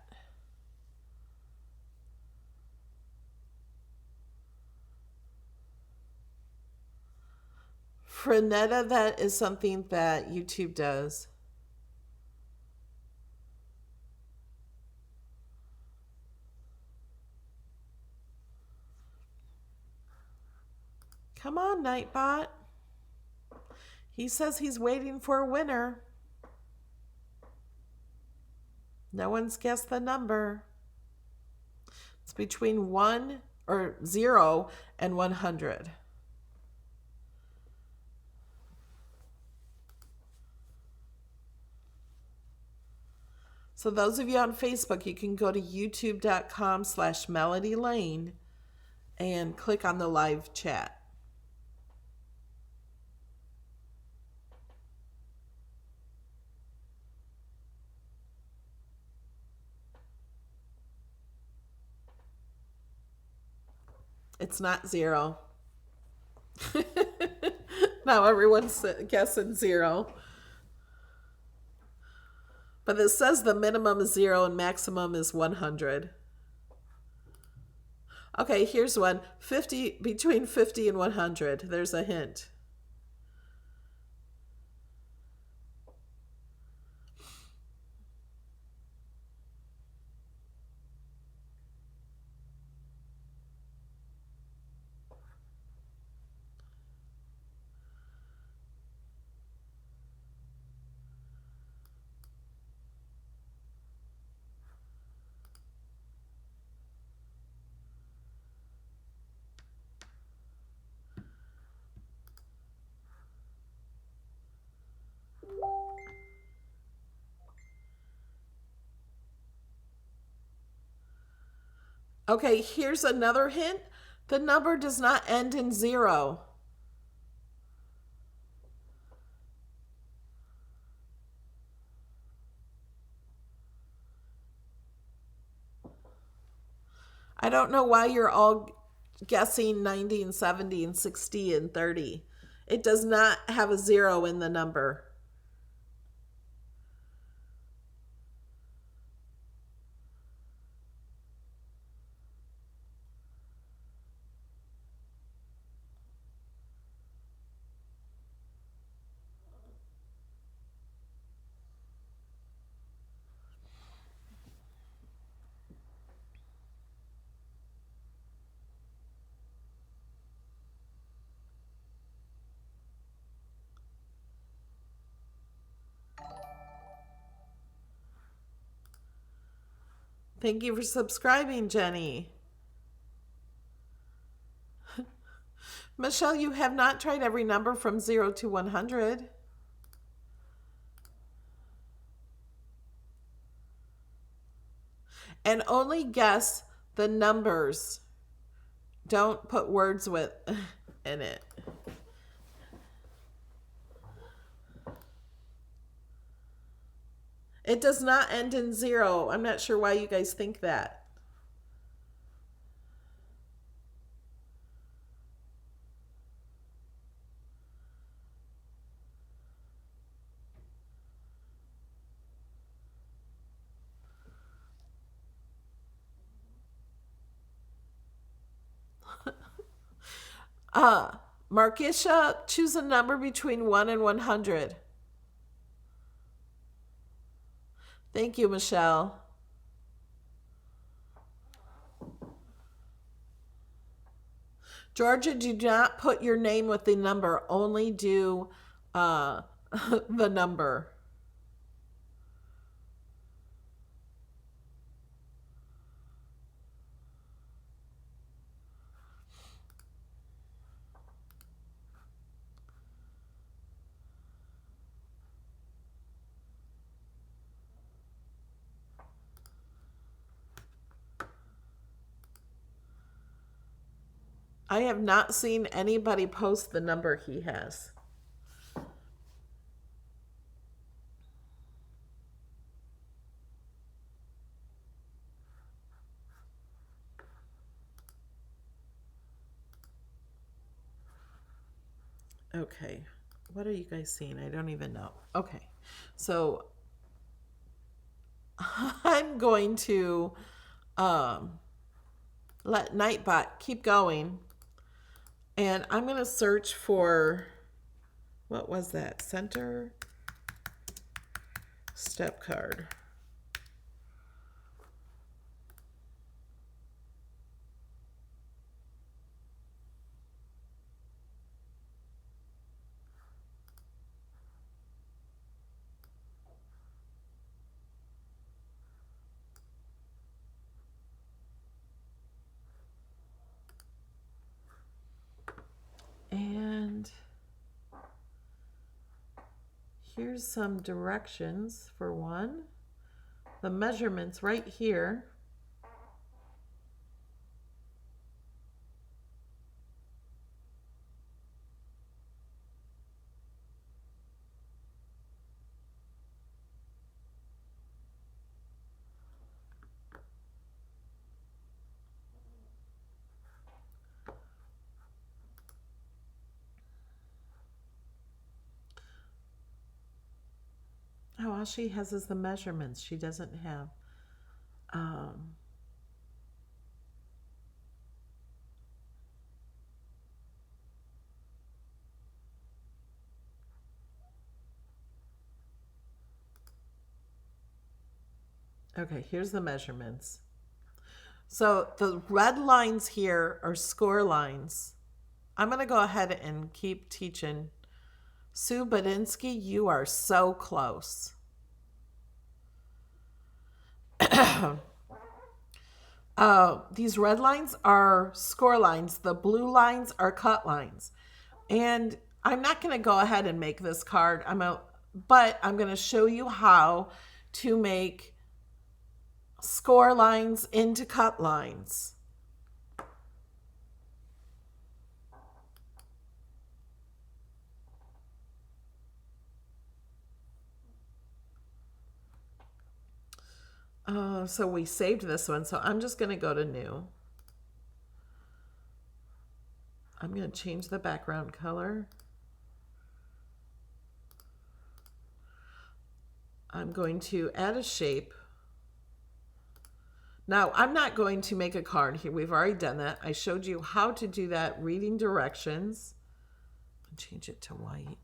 Speaker 1: Frenetta, that is something that YouTube does. Come on, Nightbot. He says he's waiting for a winner. No one's guessed the number. It's between 1 or 0 and 100. So those of you on Facebook, you can go to youtube.com/Melody Lane and click on the live chat. It's not 0. Now everyone's guessing 0. But it says the minimum is 0 and maximum is 100. Okay, here's one. 50, between 50 and 100. There's a hint. Okay, here's another hint. The number does not end in 0. I don't know why you're all guessing 90 and 70 and 60 and 30. It does not have a 0 in the number. Thank you for subscribing, Jenny. Michelle, you have not tried every number from 0 to 100. And only guess the numbers. Don't put words with in it. It does not end in 0. I'm not sure why you guys think that. Markisha, choose a number between 1 and 100. Thank you, Michelle. Georgia, do not put your name with the number. Only do uh, the number. I have not seen anybody post the number he has. Okay. What are you guys seeing? I don't even know. Okay. So I'm going to let Nightbot keep going. And I'm going to search for, what was that? Center step card. And here's some directions for one. The measurements right here. Oh, all she has is the measurements. She doesn't have um, okay, here's the measurements. So the red lines here are score lines. I'm going to go ahead and keep teaching. Sue Badinsky, you are so close. These red lines are score lines. The blue lines are cut lines. And I'm not going to go ahead and make this card. But I'm going to show you how to make score lines into cut lines. So we saved this one. So I'm just going to go to new. I'm going to change the background color. I'm going to add a shape. Now, I'm not going to make a card here. We've already done that. I showed you how to do that, reading directions. Change it to white.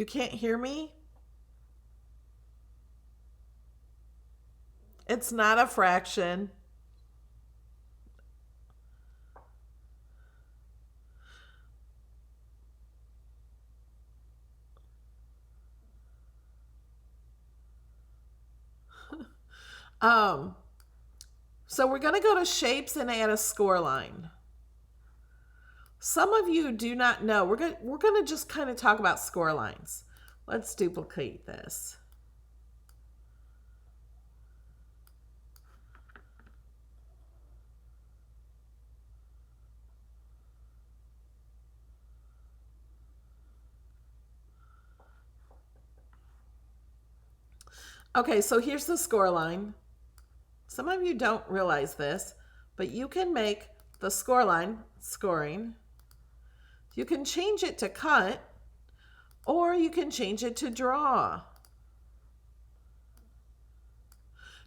Speaker 1: You can't hear me? It's not a fraction. Um, so we're going to go to shapes and add a score line. Some of you do not know. We're going to just kind of talk about score lines. Let's duplicate this. Okay, so here's the score line. Some of you don't realize this, but you can make the score line, scoring. You can change it to cut, or you can change it to draw.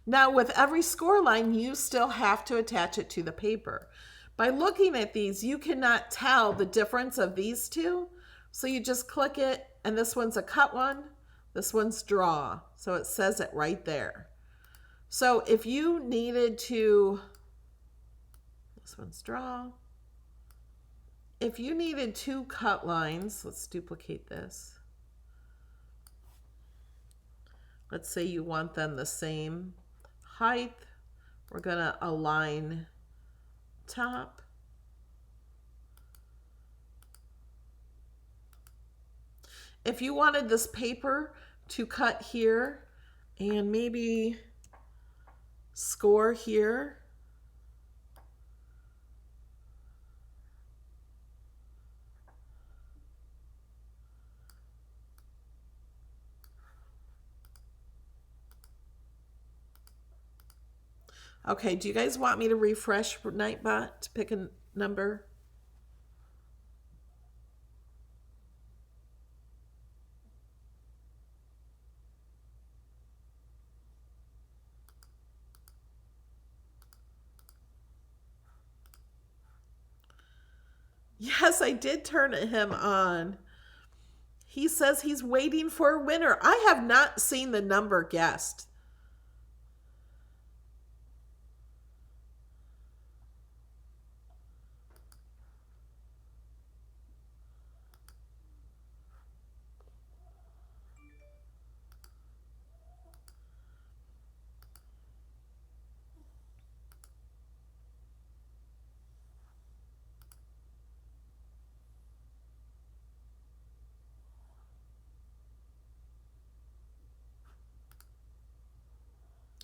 Speaker 1: Now, with every score line, you still have to attach it to the paper. By looking at these, you cannot tell the difference of these two. So you just click it, and this one's a cut one, this one's draw. So it says it right there. So if you needed to, this one's draw. If you needed two cut lines, let's duplicate this. Let's say you want them the same height. We're going to align top. If you wanted this paper to cut here and maybe score here, okay, do you guys want me to refresh Nightbot to pick a number? Yes, I did turn him on. He says he's waiting for a winner. I have not seen the number guessed.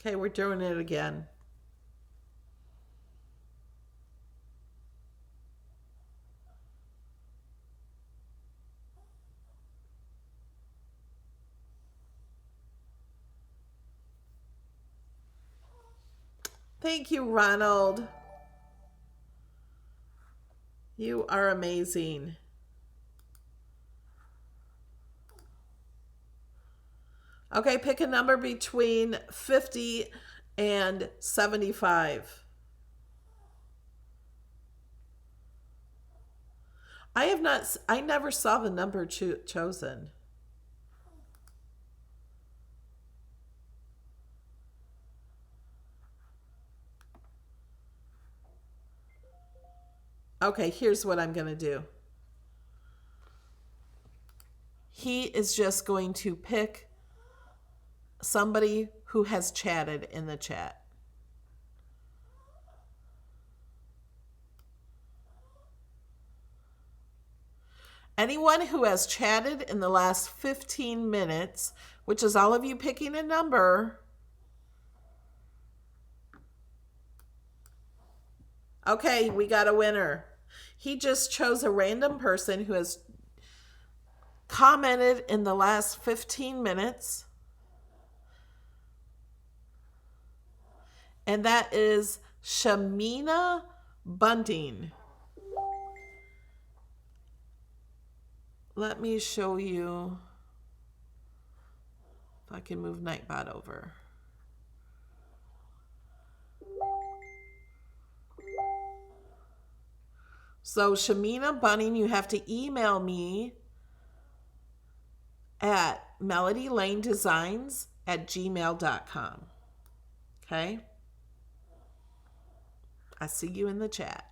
Speaker 1: Okay, we're doing it again. Thank you, Ronald. You are amazing. Okay, pick a number between 50 and 75. I never saw the number chosen. Okay, here's what I'm going to do. He is just going to pick somebody who has chatted in the chat. Anyone who has chatted in the last 15 minutes, which is all of you picking a number. Okay, we got a winner. He just chose a random person who has commented in the last 15 minutes. And that is Shamina Bunting. Let me show you if I can move Nightbot over. So Shamina Bunting, you have to email me at melodylanedesigns@gmail.com. Okay? I see you in the chat.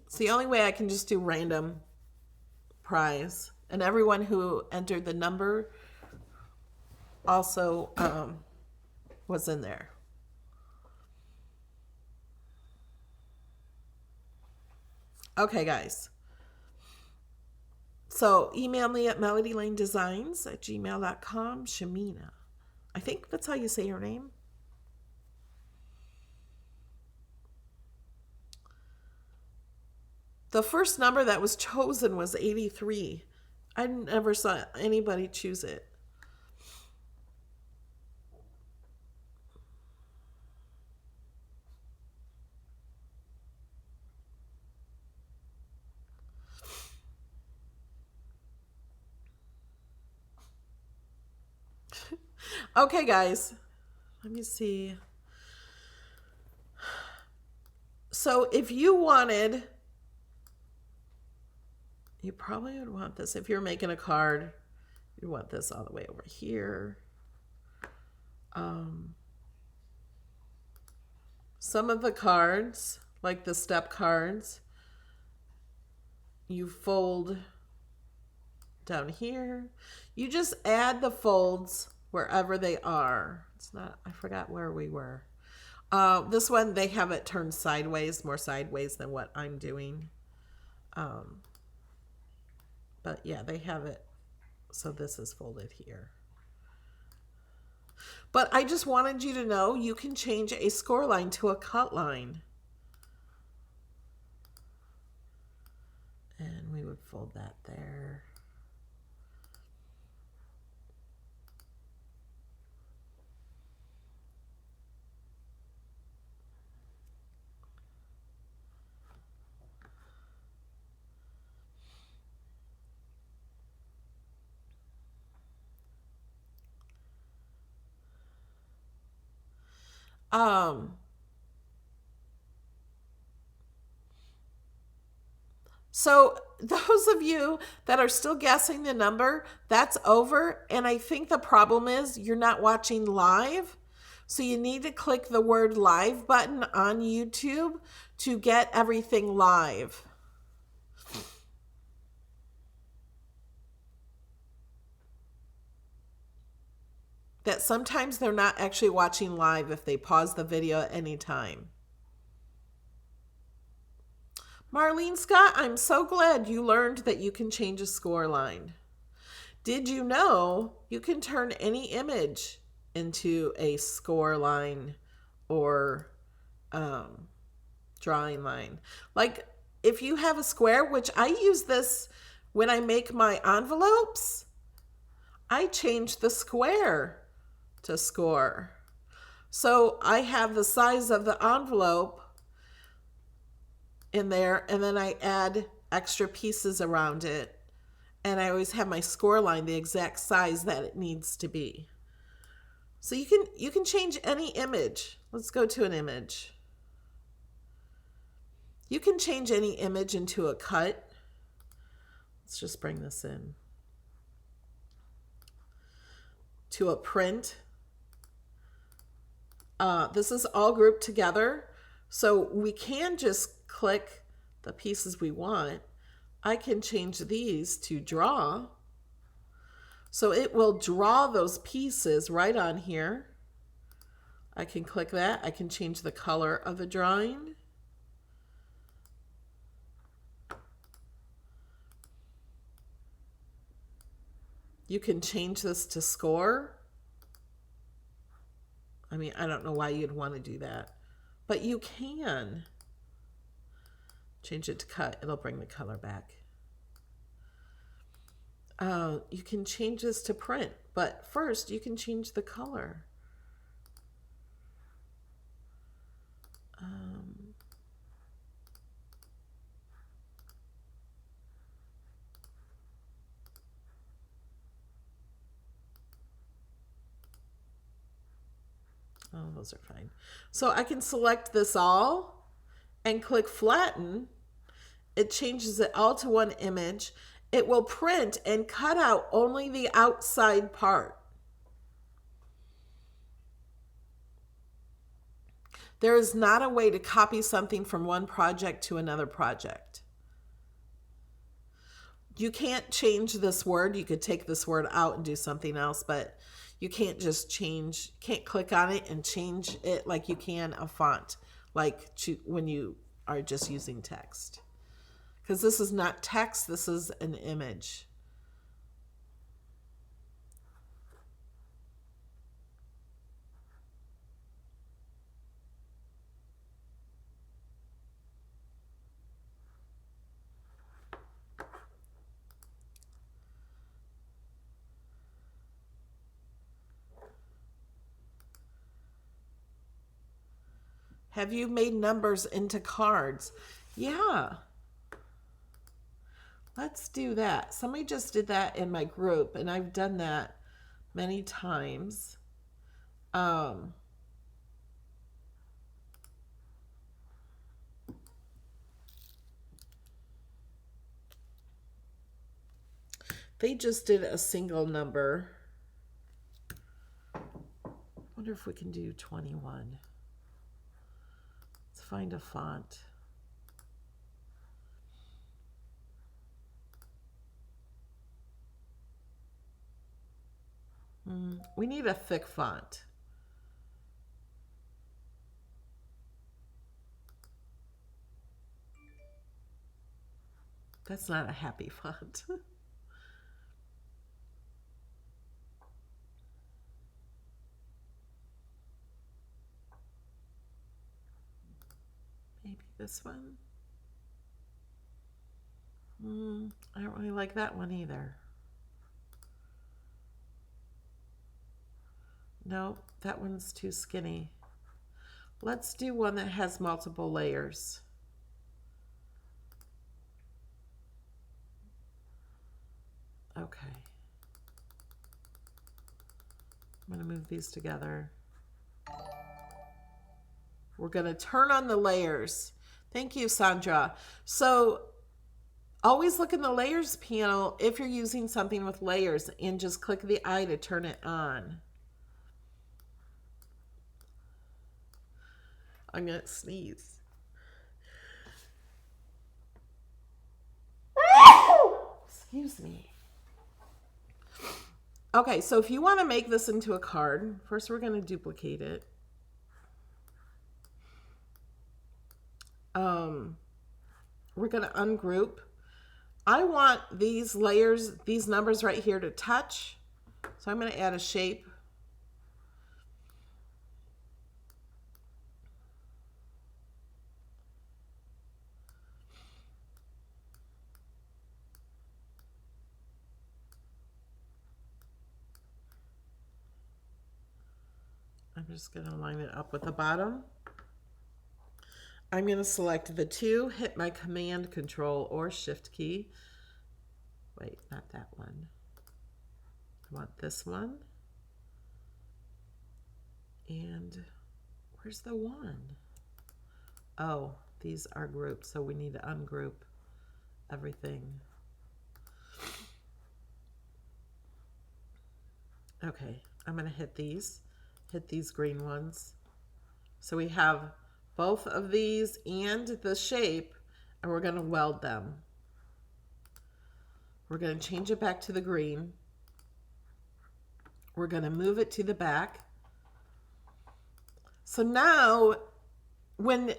Speaker 1: It's the only way I can just do random prize. And everyone who entered the number also was in there. Okay, guys. So email me at melodylanedesigns@gmail.com. Shamina. I think that's how you say your name. The first number that was chosen was 83. I never saw anybody choose it. Okay, guys. Let me see. So if you wanted, you probably would want this. If you're making a card, you want this all the way over here. Some of the cards, like the step cards, you fold down here. You just add the folds wherever they are. It's not, I forgot where we were. This one, they have it turned sideways, more sideways than what I'm doing. But yeah, they have it. So this is folded here. But I just wanted you to know you can change a score line to a cut line. And we would fold that there. So those of you that are still guessing the number, that's over. And I think the problem is you're not watching live. So you need to click the word live button on YouTube to get everything live. That sometimes they're not actually watching live if they pause the video at any time. Marlene Scott, I'm so glad you learned that you can change a score line. Did you know you can turn any image into a score line or drawing line? Like if you have a square, which I use this when I make my envelopes, I change the square to score. So I have the size of the envelope in there, and then I add extra pieces around it. And I always have my score line the exact size that it needs to be. So you can change any image. Let's go to an image. You can change any image into a cut. Let's just bring this in. To a print. This is all grouped together. So we can just click the pieces we want. I can change these to draw. So it will draw those pieces right on here. I can click that. I can change the color of the drawing. You can change this to score. I mean, I don't know why you'd want to do that, but you can. Change it to cut. It'll bring the color back. You can change this to print, but first you can change the color. Oh, those are fine. So I can select this all and click flatten. It changes it all to one image. it will print and cut out only the outside part. There is not a way to copy something from one project to another project. You can't change this word. You could take this word out and do something else, but you can't just can't click on it and change it like you can a font, like when you are just using text. Because this is not text, this is an image. Have you made numbers into cards? Yeah. Let's do that. Somebody just did that in my group, and I've done that many times. They just did a single number. I wonder if we can do 21. Let's find a font. We need a thick font. That's not a happy font. Maybe this one. I don't really like that one either. No, that one's too skinny. Let's do one that has multiple layers. Okay. I'm going to move these together. We're going to turn on the layers. Thank you, Sandra. So always look in the layers panel if you're using something with layers and just click the eye to turn it on. I'm going to sneeze. Excuse me. Okay, so if you want to make this into a card, first we're going to duplicate it. We're going to ungroup. I want these layers, these numbers right here to touch. So I'm going to add a shape. I'm just going to line it up with the bottom. I'm going to select the 2, hit my Command, Control, or Shift key. Wait, not that one. I want this one. And where's the 1? Oh, these are grouped, so we need to ungroup everything. Okay, I'm going to hit these green ones. So we have both of these and the shape, and we're going to weld them. We're going to change it back to the green. We're going to move it to the back. So now when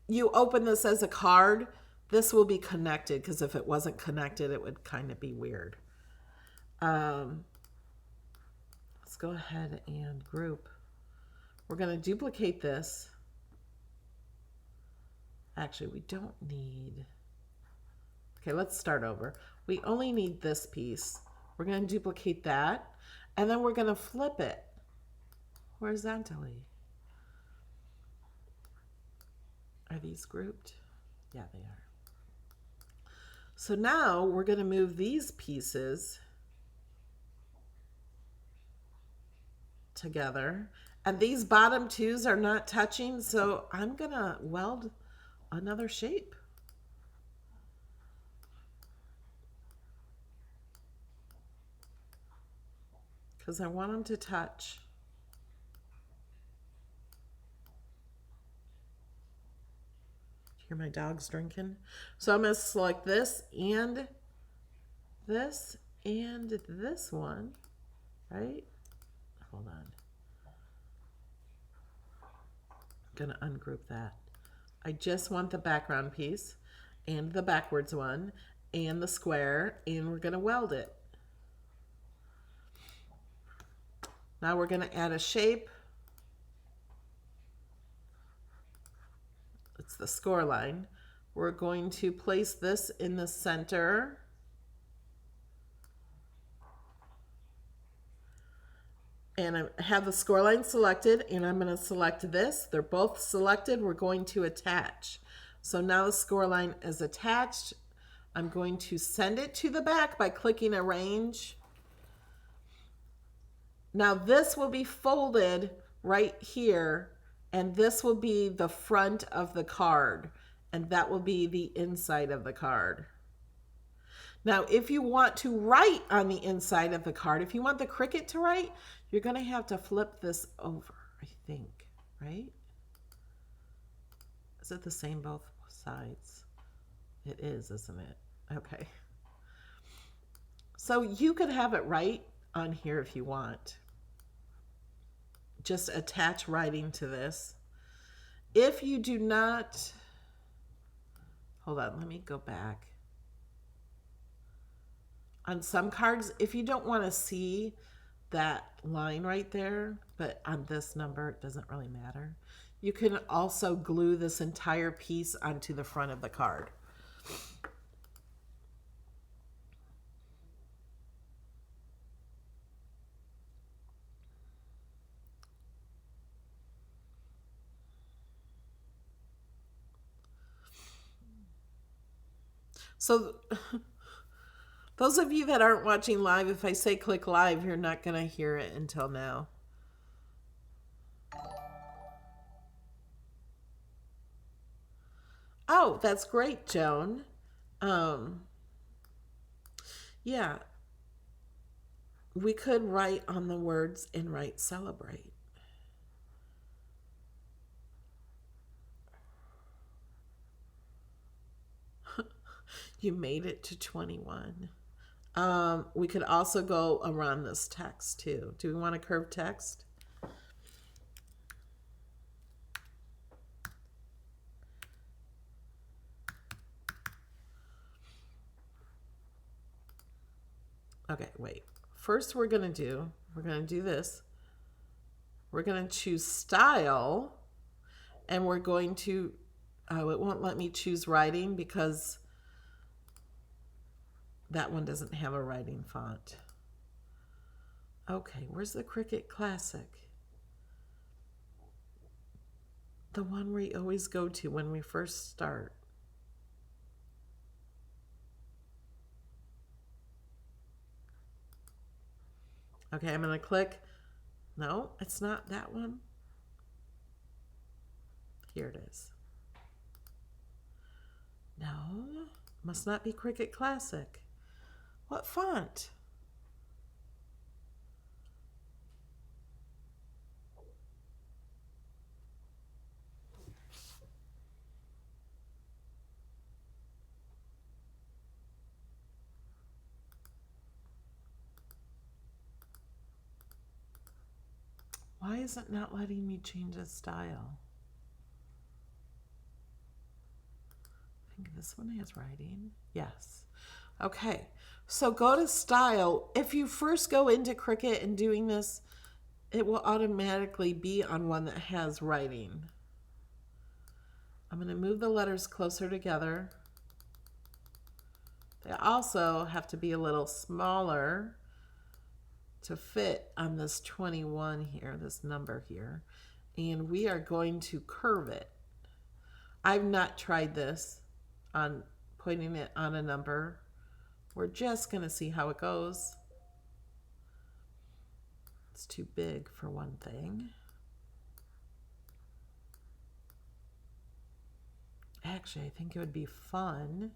Speaker 1: you open this as a card, this will be connected, because if it wasn't connected, it would kind of be weird. Let's go ahead and group. We're going to duplicate this. Actually, we don't need... Okay, let's start over. We only need this piece. We're going to duplicate that, and then we're going to flip it horizontally. Are these grouped? Yeah, they are. So now we're going to move these pieces together, and these bottom 2s are not touching, so I'm going to weld another shape. because I want them to touch. Hear my dogs drinking? So I'm going to select this and this one, right? Hold on. I'm going to ungroup that. I just want the background piece and the backwards one and the square, and we're going to weld it. Now we're going to add a shape. It's the score line. We're going to place this in the center. And I have the score line selected, and I'm going to select this. They're both selected. We're going to attach. So now the score line is attached. I'm going to send it to the back by clicking arrange. Now this will be folded right here, and this will be the front of the card, and that will be the inside of the card. Now, if you want to write on the inside of the card, if you want the Cricut to write, you're going to have to flip this over, I think, right? Is it the same both sides? It is, isn't it? Okay. So you could have it right on here if you want. Just attach writing to this. If you do not, hold on, let me go back. On some cards, if you don't want to see that line right there, but on this number, it doesn't really matter. You can also glue this entire piece onto the front of the card. So those of you that aren't watching live, if I say click live, you're not going to hear it until now. Oh, that's great, Joan. Yeah, we could write on the words and write celebrate. You made it to 21. We could also go around this text too. Do we want a curved text? Okay, wait. First we're going to do this. We're going to choose style, and we're going to, oh, it won't let me choose writing because that one doesn't have a writing font. Okay, where's the Cricut Classic? The one we always go to when we first start. Okay, I'm going to click. No, it's not that one. Here it is. No, must not be Cricut Classic. What font? Why is it not letting me change the style? I think this one has writing. Yes. Okay, so go to style. If you first go into Cricut and doing this, it will automatically be on one that has writing. I'm going to move the letters closer together. They also have to be a little smaller to fit on this 21 here, this number here. And we are going to curve it. I've not tried this on putting it on a number. We're just going to see how it goes. It's too big for one thing. Actually, I think it would be fun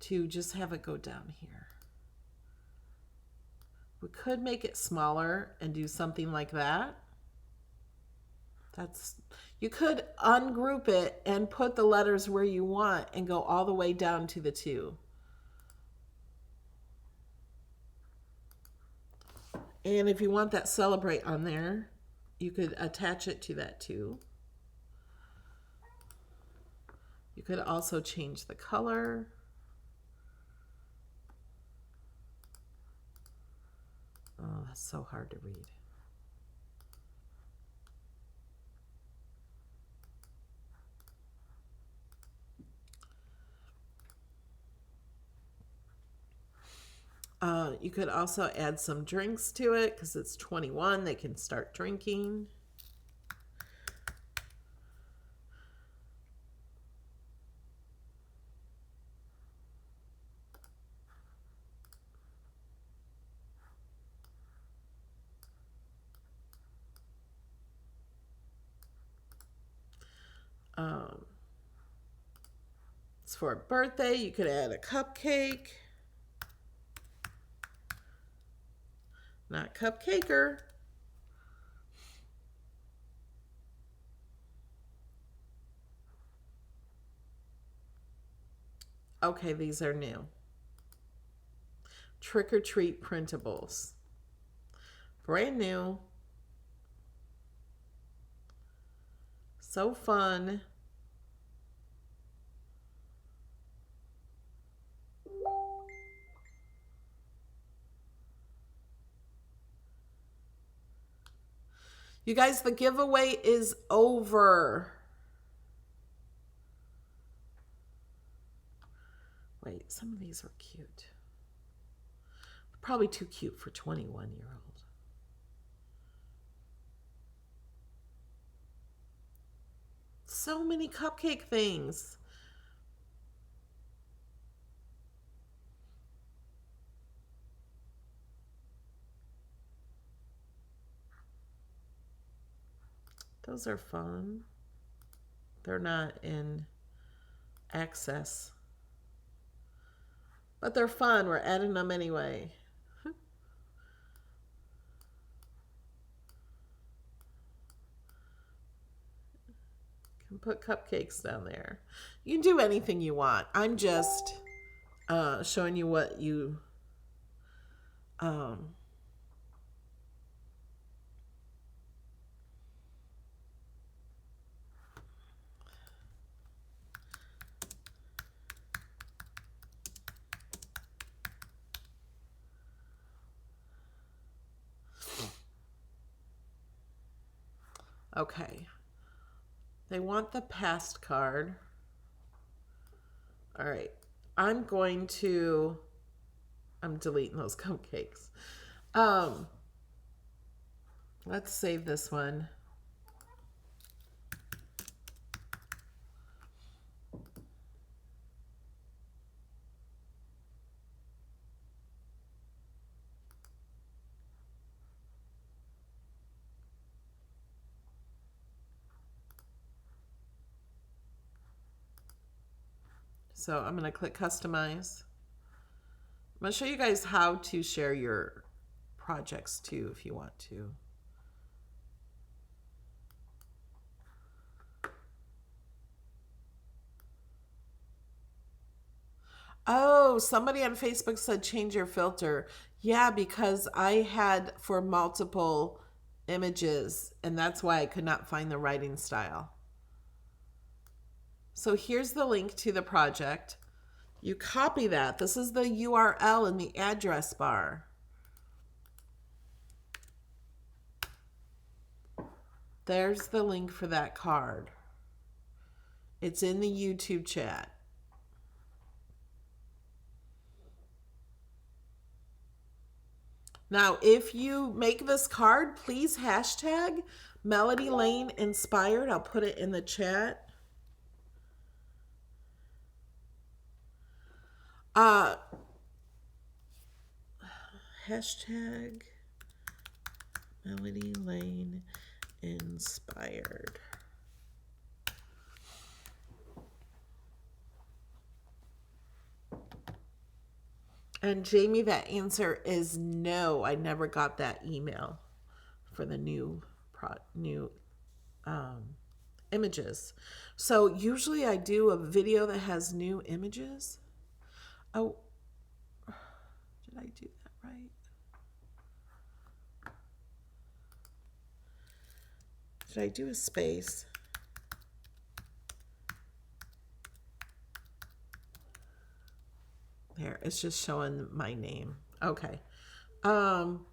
Speaker 1: to just have it go down here. We could make it smaller and do something like that. You could ungroup it and put the letters where you want and go all the way down to the 2. And if you want that celebrate on there, you could attach it to that too. You could also change the color. Oh, that's so hard to read. You could also add some drinks to it because it's 21. They can start drinking. It's for a birthday. You could add a cupcake. Not cupcaker. Okay, these are new. Trick or treat printables. Brand new. So fun. You guys, the giveaway is over. Wait, some of these are cute. Probably too cute for 21-year-old. So many cupcake things. Those are fun. They're not in access. But they're fun. We're adding them anyway. Can put cupcakes down there. You can do anything you want. I'm just showing you what you okay. They want the past card. All right. I'm deleting those cupcakes. Let's save this one. So I'm going to click customize. I'm going to show you guys how to share your projects too if you want to. Oh, somebody on Facebook said change your filter. Yeah, because I had for multiple images and that's why I could not find the writing style. So here's the link to the project. You copy that. This is the URL in the address bar. There's the link for that card. It's in the YouTube chat. Now, if you make this card, please hashtag Melody Lane Inspired. I'll put it in the chat. Hashtag Melody Lane Inspired. And Jamie, that answer is no. I never got that email for the new images. So usually I do a video that has new images. Oh, did I do that right? Did I do a space? There, it's just showing my name. Okay. Um,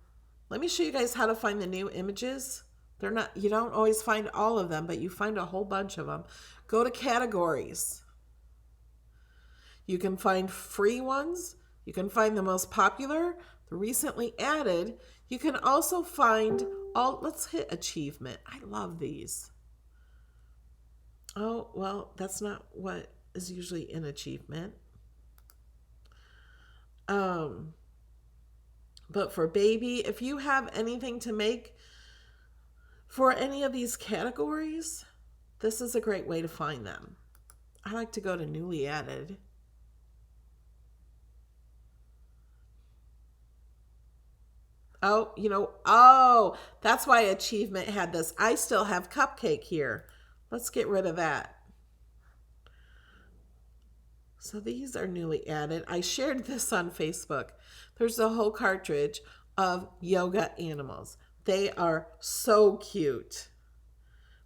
Speaker 1: Let me show you guys how to find the new images. They're not, you don't always find all of them, but you find a whole bunch of them. Go to categories. You can find free ones. You can find the most popular, the recently added. You can also find all, let's hit achievement. I love these. Oh, well, that's not what is usually in achievement. But for baby, if you have anything to make for any of these categories, this is a great way to find them. I like to go to newly added. Oh, that's why achievement had this. I still have cupcake here. Let's get rid of that. So these are newly added. I shared this on Facebook. There's a whole cartridge of yoga animals. They are so cute.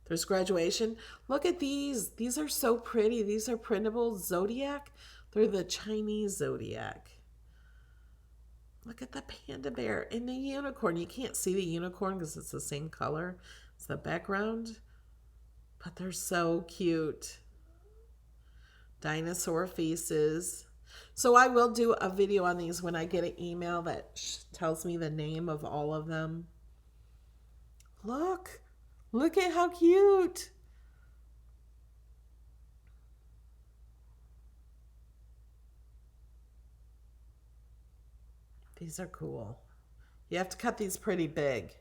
Speaker 1: There's graduation. Look at these. These are so pretty. These are printable zodiac. They're the Chinese zodiac. Look at the panda bear and the unicorn. You can't see the unicorn because it's the same color as the background, but they're so cute. Dinosaur faces. So I will do a video on these when I get an email that tells me the name of all of them. Look at how cute. These are cool. You have to cut these pretty big.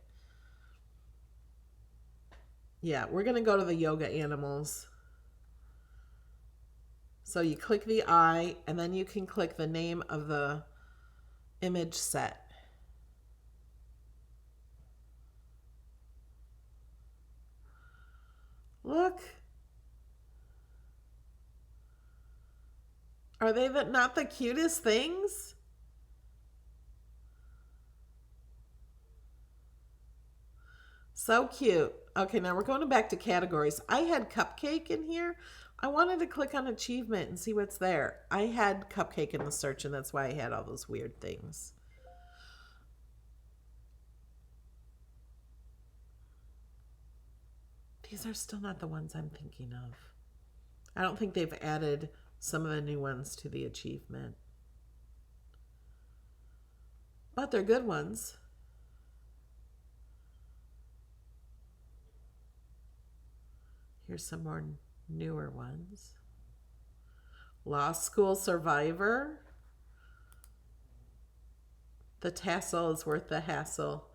Speaker 1: Yeah, we're going to go to the yoga animals. So you click the eye, and then you can click the name of the image set. Look. Are they not the cutest things? So cute. Okay, now we're going back to categories. I had cupcake in here. I wanted to click on achievement and see what's there. I had cupcake in the search, and that's why I had all those weird things. These are still not the ones I'm thinking of. I don't think they've added some of the new ones to the achievement. But they're good ones. Here's some more newer ones. Law School Survivor. The tassel is worth the hassle.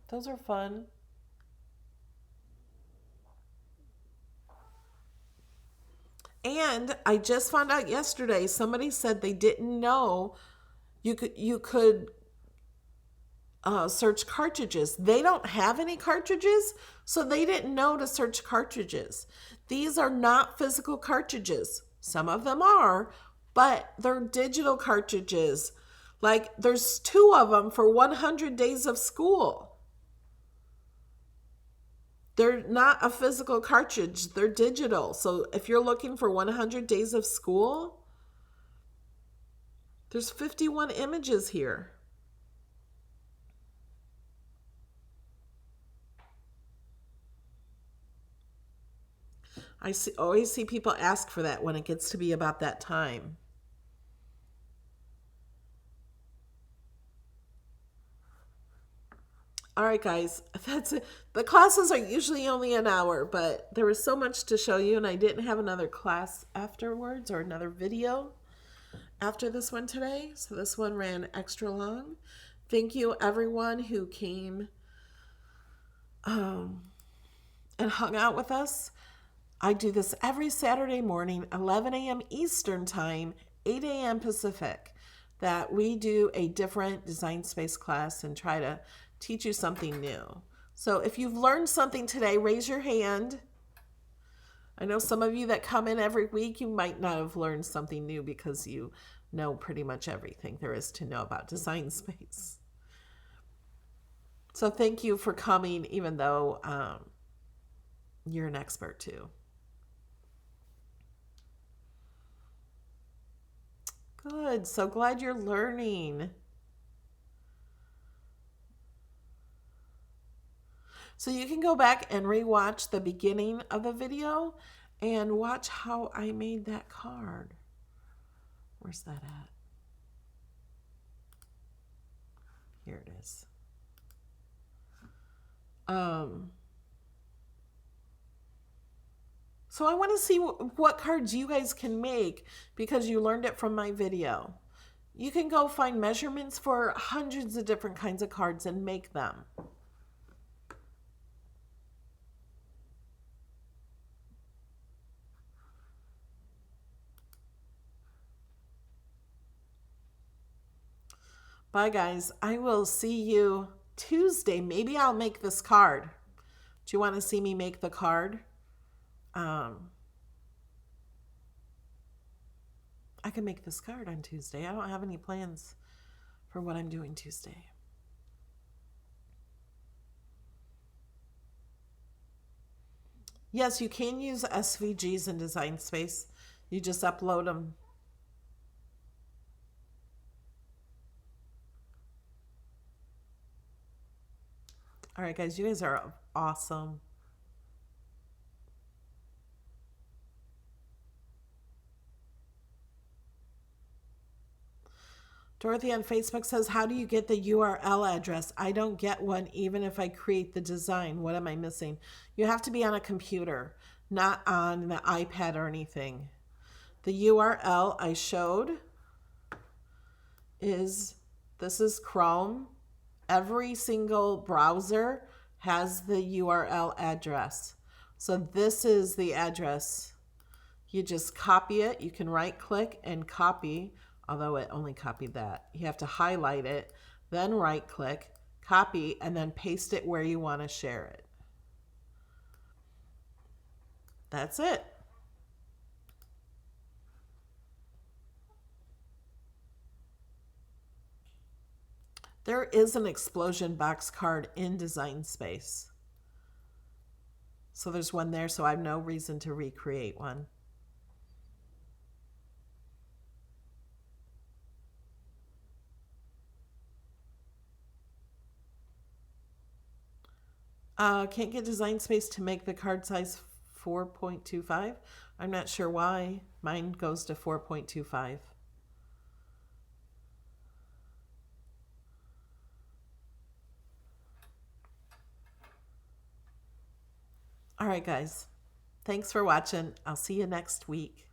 Speaker 1: Those are fun. And I just found out yesterday, somebody said they didn't know you could search cartridges. They don't have any cartridges, so they didn't know to search cartridges. These are not physical cartridges. Some of them are, but they're digital cartridges. Like there's 2 of them for 100 days of school. They're not a physical cartridge, they're digital. So if you're looking for 100 days of school, there's 51 images here. Always see people ask for that when it gets to be about that time. All right, guys, that's it. The classes are usually only an hour, but there was so much to show you, and I didn't have another class afterwards or another video after this one today. So this one ran extra long. Thank you, everyone who came and hung out with us. I do this every Saturday morning, 11 a.m. Eastern Time, 8 a.m. Pacific, that we do a different design space class and try to teach you something new. So if you've learned something today, raise your hand. I know some of you that come in every week, you might not have learned something new because you know pretty much everything there is to know about design space. So thank you for coming, even though you're an expert too. Good. So glad you're learning. So you can go back and rewatch the beginning of the video and watch how I made that card. Where's that at? Here it is. So I want to see what cards you guys can make because you learned it from my video. You can go find measurements for hundreds of different kinds of cards and make them. Bye, guys. I will see you Tuesday. Maybe I'll make this card. Do you want to see me make the card? I can make this card on Tuesday. I don't have any plans for what I'm doing Tuesday. Yes, you can use SVGs in Design Space. You just upload them. All right, guys, you guys are awesome. Dorothy on Facebook says, how do you get the URL address? I don't get one even if I create the design. What am I missing? You have to be on a computer, not on the iPad or anything. The URL I showed is, this is Chrome. Every single browser has the URL address. So this is the address. You just copy it. You can right click and copy, although it only copied that. You have to highlight it, then right click, copy, and then paste it where you want to share it. That's it. There is an explosion box card in Design Space. So there's one there, so I have no reason to recreate one. Can't get Design Space to make the card size 4.25. I'm not sure why. Mine goes to 4.25. All right, guys. Thanks for watching. I'll see you next week.